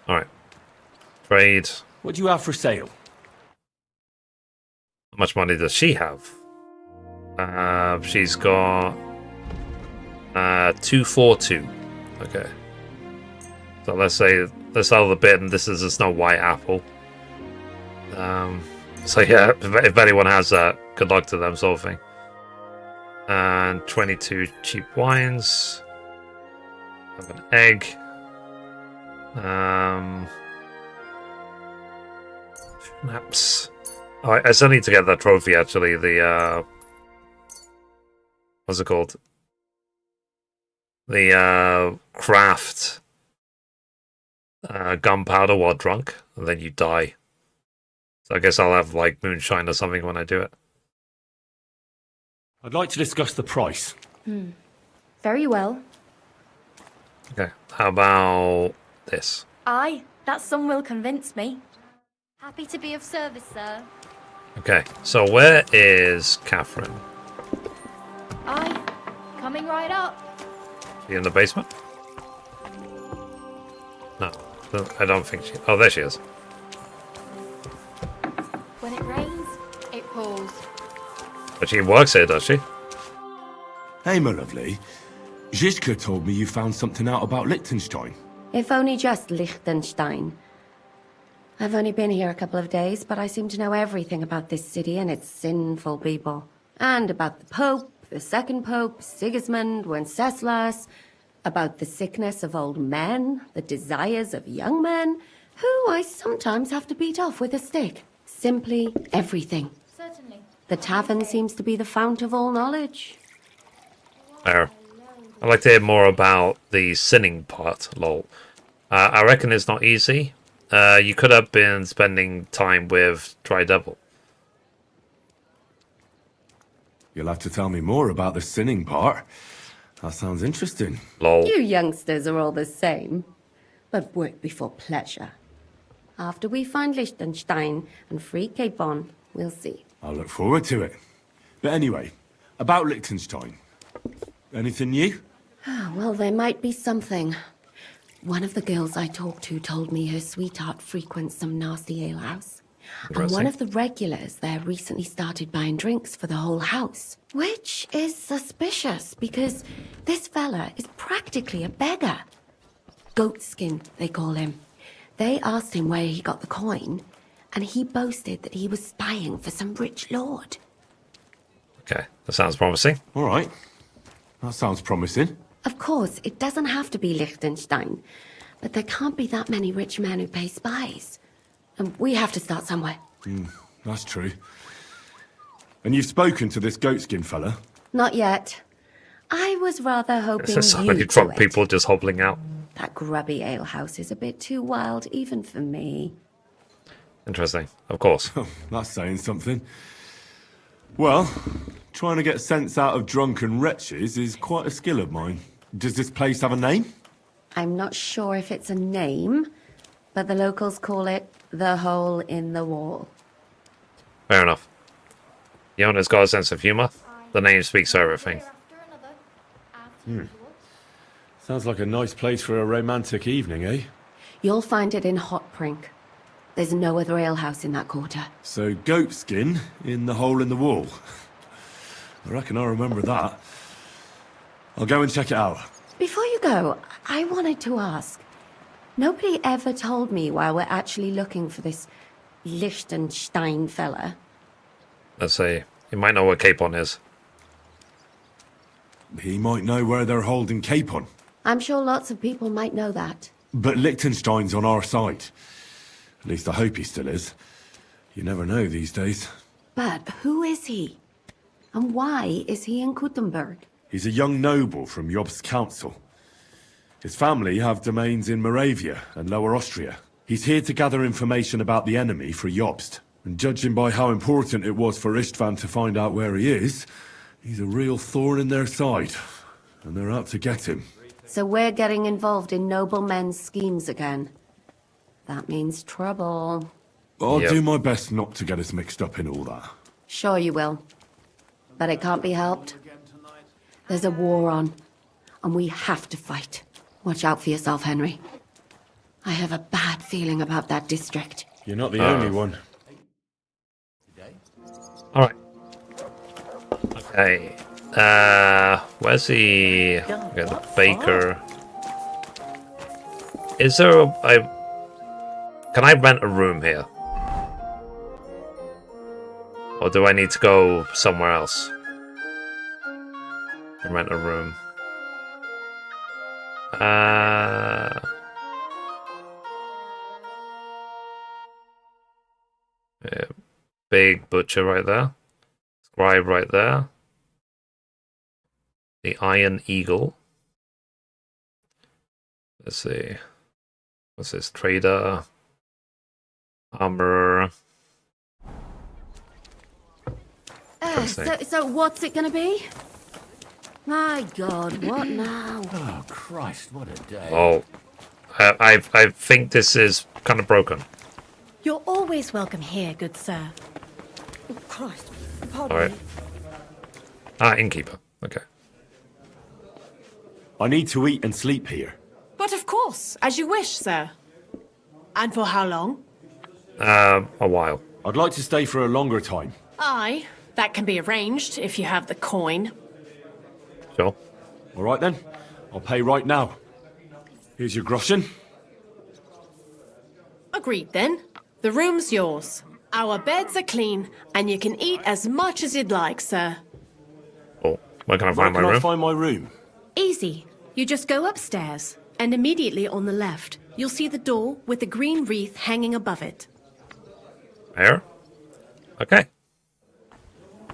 Alright. Trade. What do you have for sale? How much money does she have? She's got 242. Okay. So let's say let's sell the bit, and this is a Snow White apple. So yeah, if anyone has that, good luck to them, sort of thing. And 22 cheap wines. Have an egg. Maps. Oh, I still need to get that trophy, actually. The, what's it called? The, craft gunpowder while drunk, and then you die. So I guess I'll have, like, moonshine or something when I do it. I'd like to discuss the price. Very well. Okay, how about this? Aye, that sum will convince me. Happy to be of service, sir. Okay, so where is Catherine? Aye, coming right up. She in the basement? No, I don't think she... Oh, there she is. When it rains, it pours. But she works here, does she? Hey, my lovely. Zizka told me you found something out about Liechtenstein. If only just Liechtenstein. I've only been here a couple of days, but I seem to know everything about this city and its sinful people. And about the Pope, the second Pope, Sigismund, Wenceslas, about the sickness of old men, the desires of young men, who I sometimes have to beat off with a stick. Simply everything. Certainly. The tavern seems to be the fount of all knowledge. Fair. I'd like to hear more about the sinning part, lol. I reckon it's not easy. You could have been spending time with Dry Devil. You'll have to tell me more about the sinning part. That sounds interesting. Lol. You youngsters are all the same. But work before pleasure. After we find Liechtenstein and free Capon, we'll see. I'll look forward to it. But anyway, about Liechtenstein. Anything new? Well, there might be something. One of the girls I talked to told me her sweetheart frequents some nasty alehouse. And one of the regulars there recently started buying drinks for the whole house. Which is suspicious, because this fella is practically a beggar. Goatskin, they call him. They asked him where he got the coin, and he boasted that he was spying for some rich lord. Okay, that sounds promising. All right. That sounds promising. Of course, it doesn't have to be Liechtenstein, but there can't be that many rich men who pay spies. And we have to start somewhere. That's true. And you've spoken to this goatskin fella? Not yet. I was rather hoping There's so you many do drunk it. people just hobbling out. That grubby alehouse is a bit too wild, even for me. Interesting, of course. That's saying something. Well, trying to get sense out of drunken wretches is quite a skill of mine. Does this place have a name? I'm not sure if it's a name, but the locals call it the Hole in the Wall. Fair enough. The owner's got a sense of humour. The name speaks for everything. Sounds like a nice place for a romantic evening, eh? You'll find it in Hotprink. There's no other alehouse in that quarter. So goatskin in the hole in the wall. I reckon I remember that. I'll go and check it out. Before you go, I wanted to ask. Nobody ever told me why we're actually looking for this Liechtenstein fella. Let's see. You might know where Capon is. He might know where they're holding Capon. I'm sure lots of people might know that. But Liechtenstein's on our side. At least I hope he still is. You never know these days. But who is he? And why is he in Kuttenberg? He's a young noble from Jobst's council. His family have domains in Moravia and Lower Austria. He's here to gather information about the enemy for Jobst. And judging by how important it was for Istvan to find out where he is, he's a real thorn in their side. And they're out to get him. So we're getting involved in noblemen's schemes again. That means trouble. I'll do my best not to get us mixed up in all that. Sure you will. But it can't be helped. There's a war on, and we have to fight. Watch out for yourself, Henry. I have a bad feeling about that district. You're not the only one. Alright. Okay. Where's the... Okay, the baker. Is there a... Can I rent a room here? Or do I need to go somewhere else? And rent a room. Yeah, big butcher right there. Scribe right there. The Iron Eagle. Let's see. What's this? Trader. Armorer. So what's it gonna be? My God, what now? Oh, Christ, what a day. Oh, I think this is kind of broken. You're always welcome here, good sir. Oh, Christ, pardon All right. me. Innkeeper. Okay. I need to eat and sleep here. But of course, as you wish, sir. And for how long? A while. I'd like to stay for a longer time. Aye, that can be arranged if you have the coin. Sure. All right then. I'll pay right now. Here's your groschen. Agreed then. The room's yours. Our beds are clean, and you can eat as much as you'd like, sir. Oh, where can I find my room? Where can I find my room? Easy. You just go upstairs, and immediately on the left, you'll see the door with the green wreath hanging above it. There? Okay.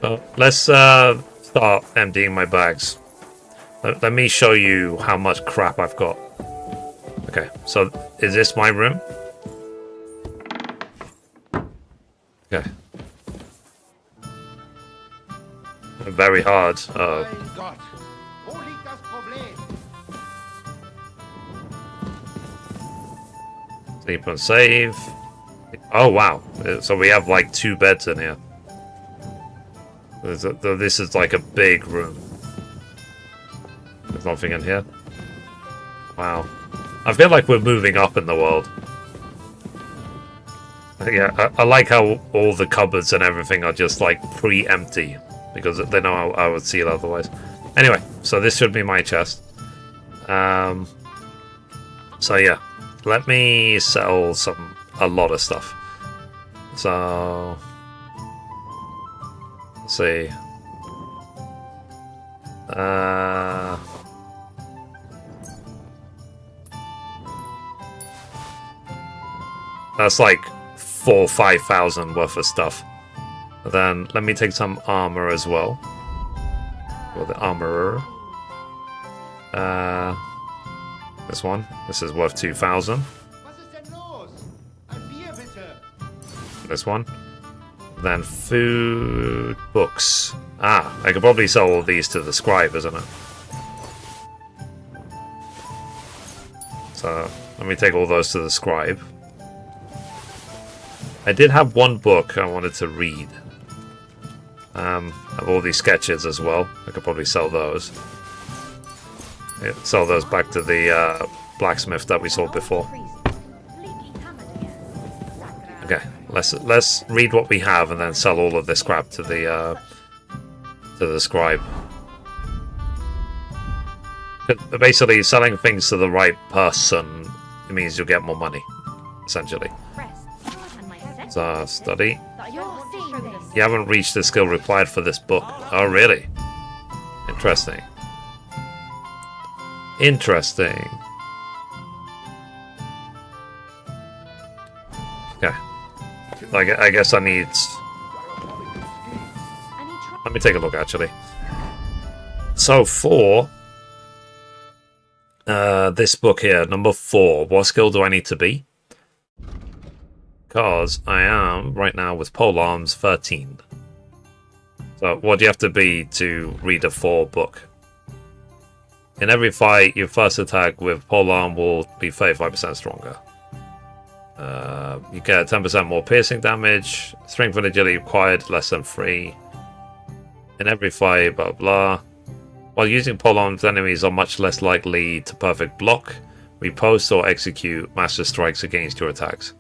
So let's start emptying my bags. Let me show you how much crap I've got. Okay, so is this my room? Okay. Very hard. Sleep and save. Oh wow! So we have like 2 beds in here. This is like a big room. There's nothing in here. Wow. I feel like we're moving up in the world. Yeah, I like how all the cupboards and everything are just like pre-empty. Because they know I would see it otherwise. Anyway, so this should be my chest. So yeah. Let me sell a lot of stuff. So... let's see. That's like 4,000 or 5,000 worth of stuff. Then let me take some armor as well. For the armorer. This one. This is worth 2,000. This one. Then food, books. Ah, I could probably sell all these to the scribe, isn't it? So let me take all those to the scribe. I did have one book I wanted to read. I have all these sketches as well. I could probably sell those. Yeah, sell those back to the blacksmith that we saw before. Okay, let's read what we have and then sell all of this crap to the scribe. Basically, selling things to the right person means you'll get more money, essentially. So, study. You haven't reached the skill required for this book. Oh, really? Interesting. Interesting. Okay. I guess I need... let me take a look, actually. So, for... this book here, number 4, what skill do I need to be? Because I am, right now, with polearms 13. So, what do you have to be to read a 4 book? In every fight, your first attack with polearm will be 35% stronger. You get 10% more piercing damage. Strength and agility required, less than 3. In every fight, blah blah. While using polearms, enemies are much less likely to perfect block, riposte, or execute master strikes against your attacks.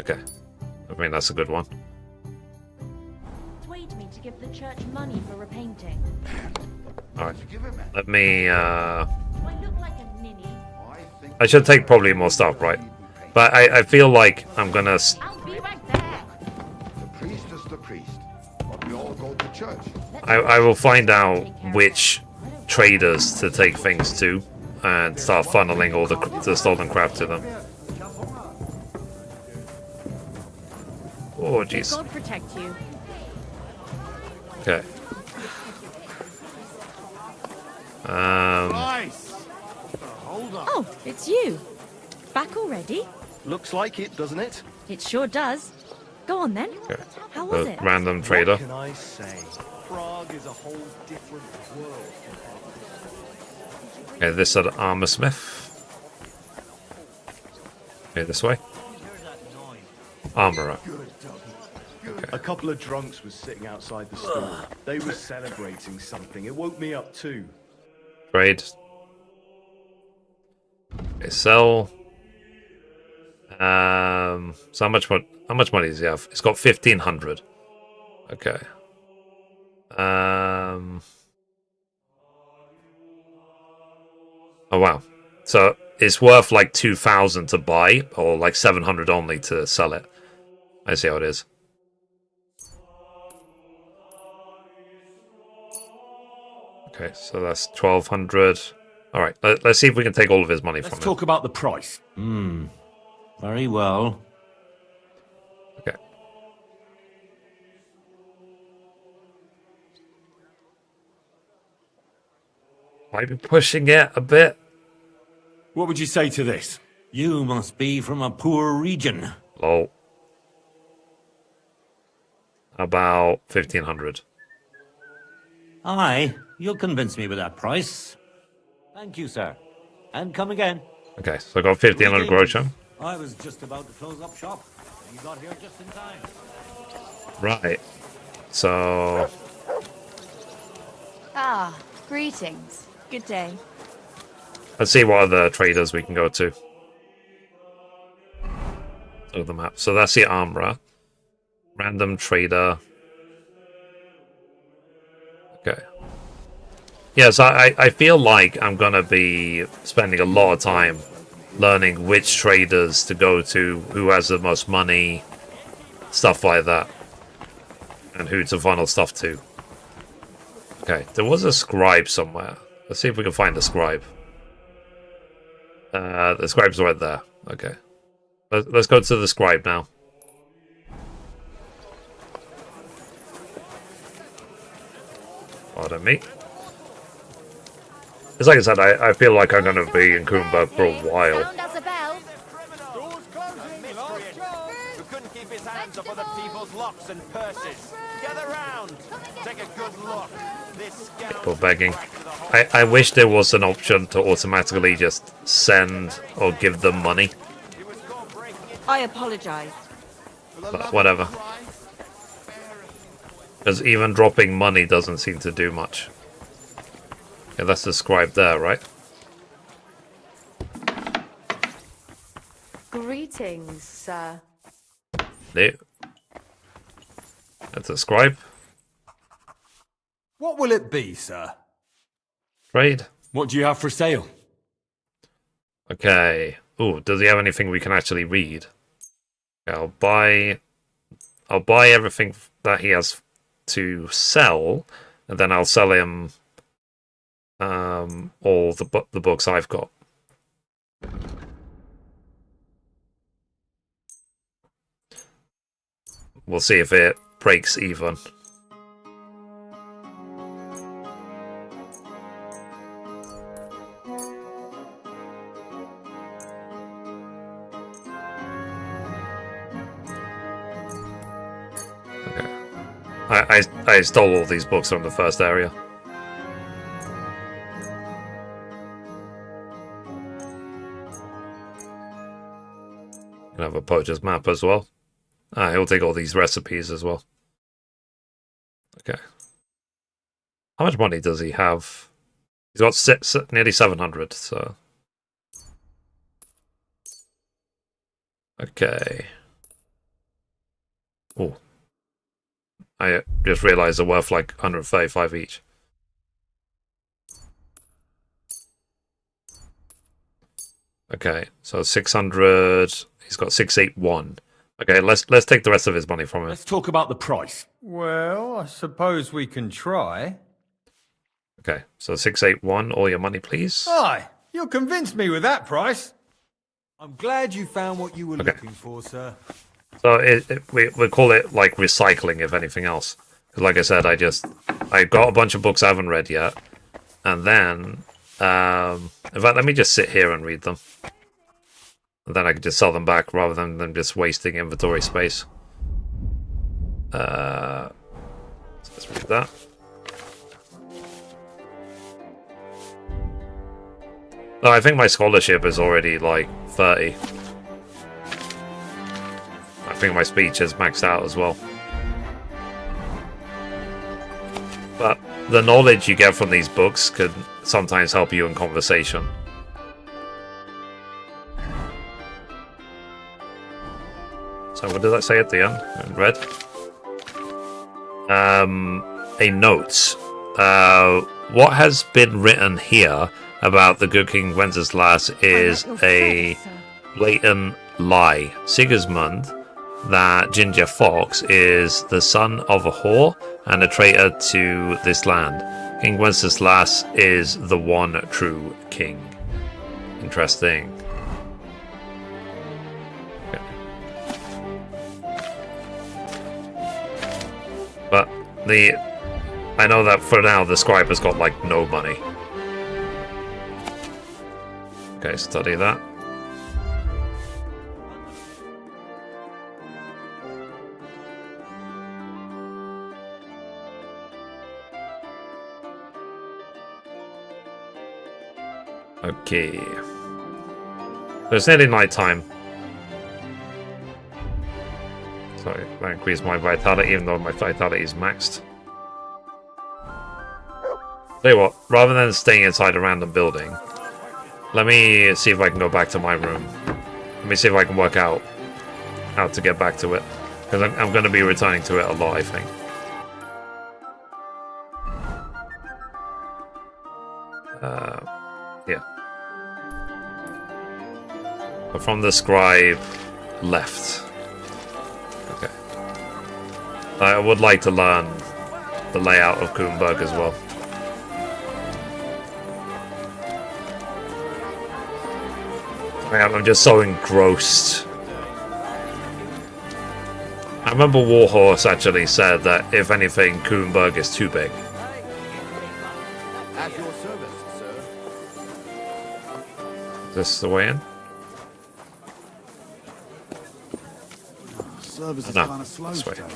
Okay. I mean, that's a good one. Persuade me to give the church money for repainting. Alright. Let me, I should take probably more stuff, right? But I feel like I'm gonna... I'll be right there. The priest is the priest. I will find out which traders to take things to and start funneling all the stolen crap to them. Oh, jeez. God protect you. Okay. Oh, it's you. Back already? Looks like it, doesn't it? It sure does. Go on then. Okay. How was it? Random trader. What can I say? Prague is a whole different world. Okay, this is an armor smith. Okay, this way. Armorer. Okay. A couple of drunks was sitting outside the store. They were celebrating something. It woke me up too. Trade. Okay, sell. So how much money does he have? It's got 1,500. Okay. Oh wow. So it's worth like 2,000 to buy, or like 700 only to sell it. I see how it is. Okay, so that's 1,200. All right, let's see if we can take all of his money from him. Let's talk about the price. Very well. Okay. Might be pushing it a bit. What would you say to this? You must be from a poor region. Lol. About 1,500. Aye, you'll convince me with that price. Thank you, sir. And come again. Okay, so I got 1,500 groschen. I was just about to close up shop. You got here just in time. Right. So Ah, greetings. Good day. let's see what other traders we can go to. Look at the map. So that's the armorer. Random trader. Okay. Yes, I feel like I'm gonna be spending a lot of time learning which traders to go to, who has the most money, stuff like that, and who to funnel stuff to. Okay, there was a scribe somewhere. Let's see if we can find the scribe. The scribe's right there. Okay. Let's go to the scribe now. Pardon me. It's like I said, I feel like I'm going to be in Kuttenberg for a while. Who couldn't keep his hands off other people's locks and purses. Gather round. Take a good look. This People begging. I wish there was an option to automatically just send or give them money. I apologize. But whatever. Because even dropping money doesn't seem to do much. Yeah, that's the scribe there, right? Greetings, sir. No. That's a scribe. What will it be, sir? Trade. What do you have for sale? Okay. Ooh, does he have anything we can actually read? Okay, I'll buy everything that he has to sell, and then I'll sell him all the books I've got. We'll see if it breaks even. I stole all these books from the first area. Can have a poacher's map as well. He'll take all these recipes as well. Okay. How much money does he have? He's got nearly 700, so... Okay. Oh. I just realized they're worth like 135 each. Okay, so 600. He's got 681. Okay, let's take the rest of his money from him. Let's talk about the price. Well, I suppose we can try. Okay, so 681, all your money, please. Aye, you'll convince me with that price. I'm glad you found what you were looking for, sir. So we call it like recycling, if anything else. Because like I said, I got a bunch of books I haven't read yet, and then in fact, let me just sit here and read them. And then I can just sell them back rather than them just wasting inventory space. So let's read that. No, I think my scholarship is already like 30. I think my speech is maxed out as well. But the knowledge you get from these books could sometimes help you in conversation. So what did I say at the end? In red? A note. What has been written here about the good King Wenceslas is a blatant lie. Sigismund, that ginger fox, is the son of a whore and a traitor to this land. King Wenceslas is the one true king. Interesting. Okay. But I know that for now the scribe has got like no money. Okay, study that. Okay. So it's nearly night time. Sorry, I increased my vitality even though my vitality is maxed. Tell you what, rather than staying inside a random building, let me see if I can go back to my room. Let me see if I can work out how to get back to it. Because I'm going to be returning to it a lot, I think. Yeah. But from the scribe, left. Okay. I would like to learn the layout of Kuttenberg as well. I'm just so engrossed. I remember Warhorse actually said that if anything, Kuttenberg is too big. At your service, sir. Is this the way in? Service is No, kind of slow this way. today.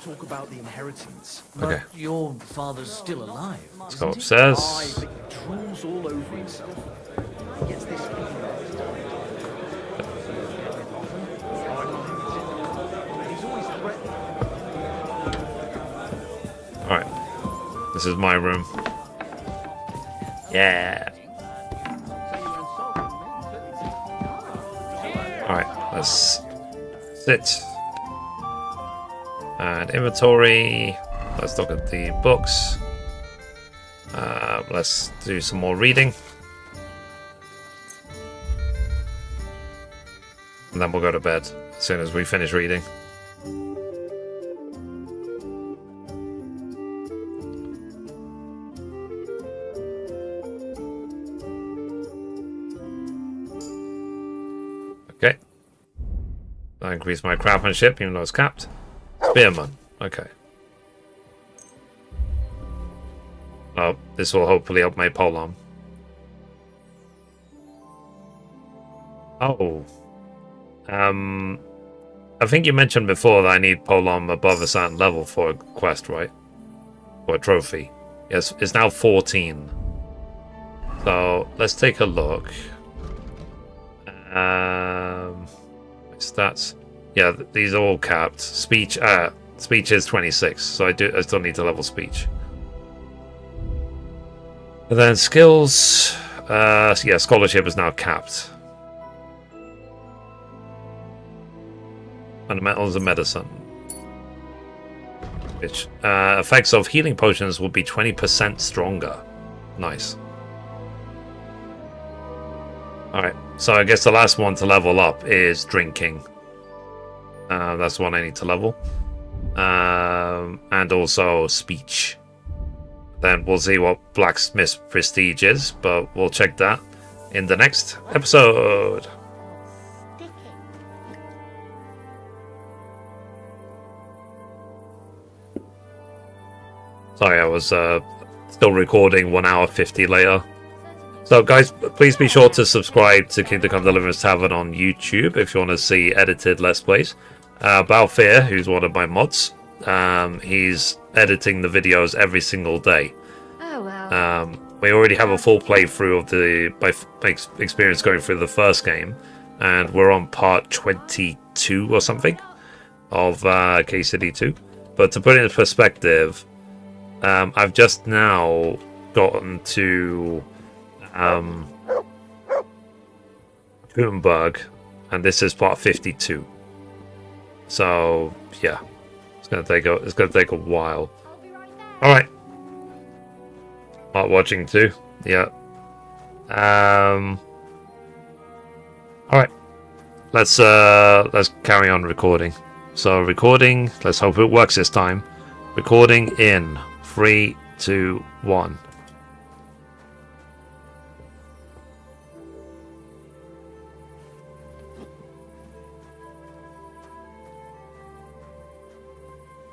Talk about the inheritance. Okay. Your father's still alive. Let's go upstairs. Drools all over himself. Gets this Alright. This is my room. Yeah. Alright, let's sit. And inventory. Let's look at the books. Let's do some more reading. And then we'll go to bed as soon as we finish reading. Okay. I increase my craftsmanship even though it's capped. Spearman. Okay. Oh, this will hopefully help my polearm. Oh. I think you mentioned before that I need polearm above a certain level for a quest, right? For a trophy. Yes, it's now 14. So, let's take a look. Stats. Yeah, these are all capped. Speech is 26, so I still need to level speech. And then skills, yeah, scholarship is now capped. Fundamentals of medicine. Which, effects of healing potions will be 20% stronger. Nice. Alright. So I guess the last one to level up is drinking. That's the one I need to level. And also speech. Then we'll see what blacksmith's prestige is, but we'll check that in the next episode. Sorry, I was still recording 1 hour 50 later. So guys, please be sure to subscribe to Kingdom Come Deliverance Tavern on YouTube if you want to see edited Let's Plays. Balfear, who's one of my mods, he's editing the videos every single day. Oh well. We already have a full playthrough of my experience going through the first game, and we're on part 22 or something of KCD 2. But to put it in perspective, I've just now gotten to Kuttenberg, and this is part 52. So yeah, it's gonna take a while. All right, not watching too. Yeah. All right, let's carry on recording. So recording. Let's hope it works this time. Recording in 3, 2, 1.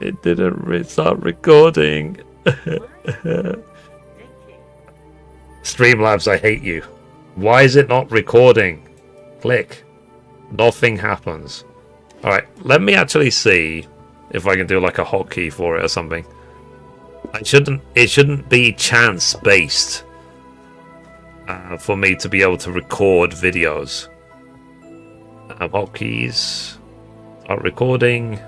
It didn't start recording. Streamlabs, I hate you. Why is it not recording? Click. Nothing happens. Alright, let me actually see if I can do like a hotkey for it or something. It shouldn't be chance based for me to be able to record videos. Hotkeys. Start recording.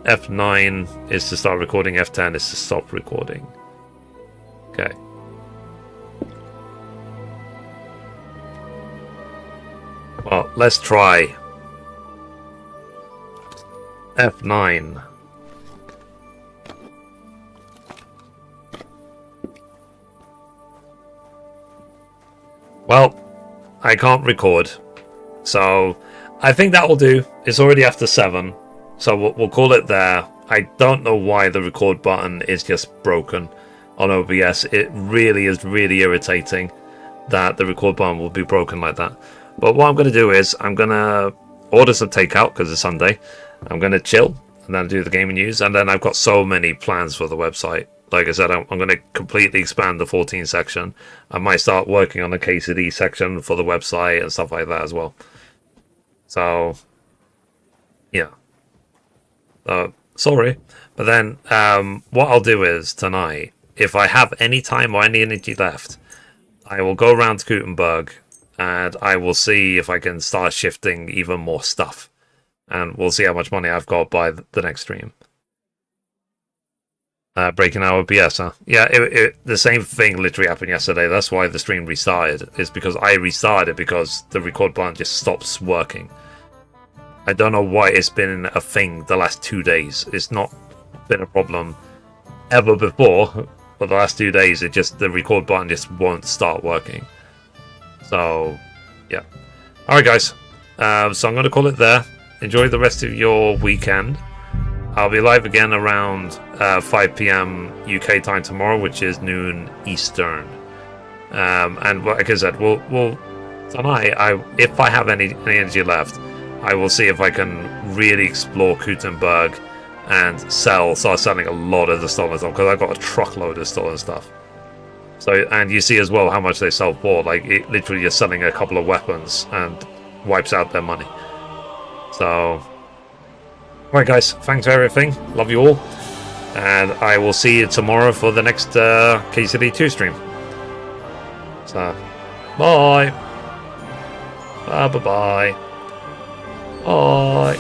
F9 is to start recording, F10 is to stop recording. Okay. Well, let's try F9. Well, I can't record, so I think that will do. It's already after 7. So we'll call it there. I don't know why the record button is just broken on OBS. It really is really irritating that the record button will be broken like that. But what I'm going to do is I'm going to order some takeout because it's Sunday. I'm going to chill and then do the gaming news. And then I've got so many plans for the website. Like I said, I'm going to completely expand the 14 section. I might start working on the KCD section for the website and stuff like that as well. So, yeah. Sorry, but then what I'll do is tonight, if I have any time or any energy left, I will go around to Kuttenberg and I will see if I can start shifting even more stuff, and we'll see how much money I've got by the next stream. Breaking our OBS, huh? Yeah, the same thing literally happened yesterday. That's why the stream restarted. Is because I restarted because the record button just stops working. I don't know why it's been a thing the last 2 days. It's not been a problem ever before, but the last 2 days, the record button just won't start working. So, yeah. Alright, guys. So I'm going to call it there. Enjoy the rest of your weekend. I'll be live again around 5 p.m. UK time tomorrow, which is noon Eastern. And like I said, we'll tonight, if I have any energy left, I will see if I can really explore Kuttenberg and start selling a lot of the stolen stuff, because I've got a truckload of stolen stuff. So, and you see as well how much they sell for. Like, it literally just selling a couple of weapons and wipes out their money. So, alright guys, thanks for everything. Love you all. And I will see you tomorrow for the next KCD 2 stream. So, bye. Bye-bye. Bye.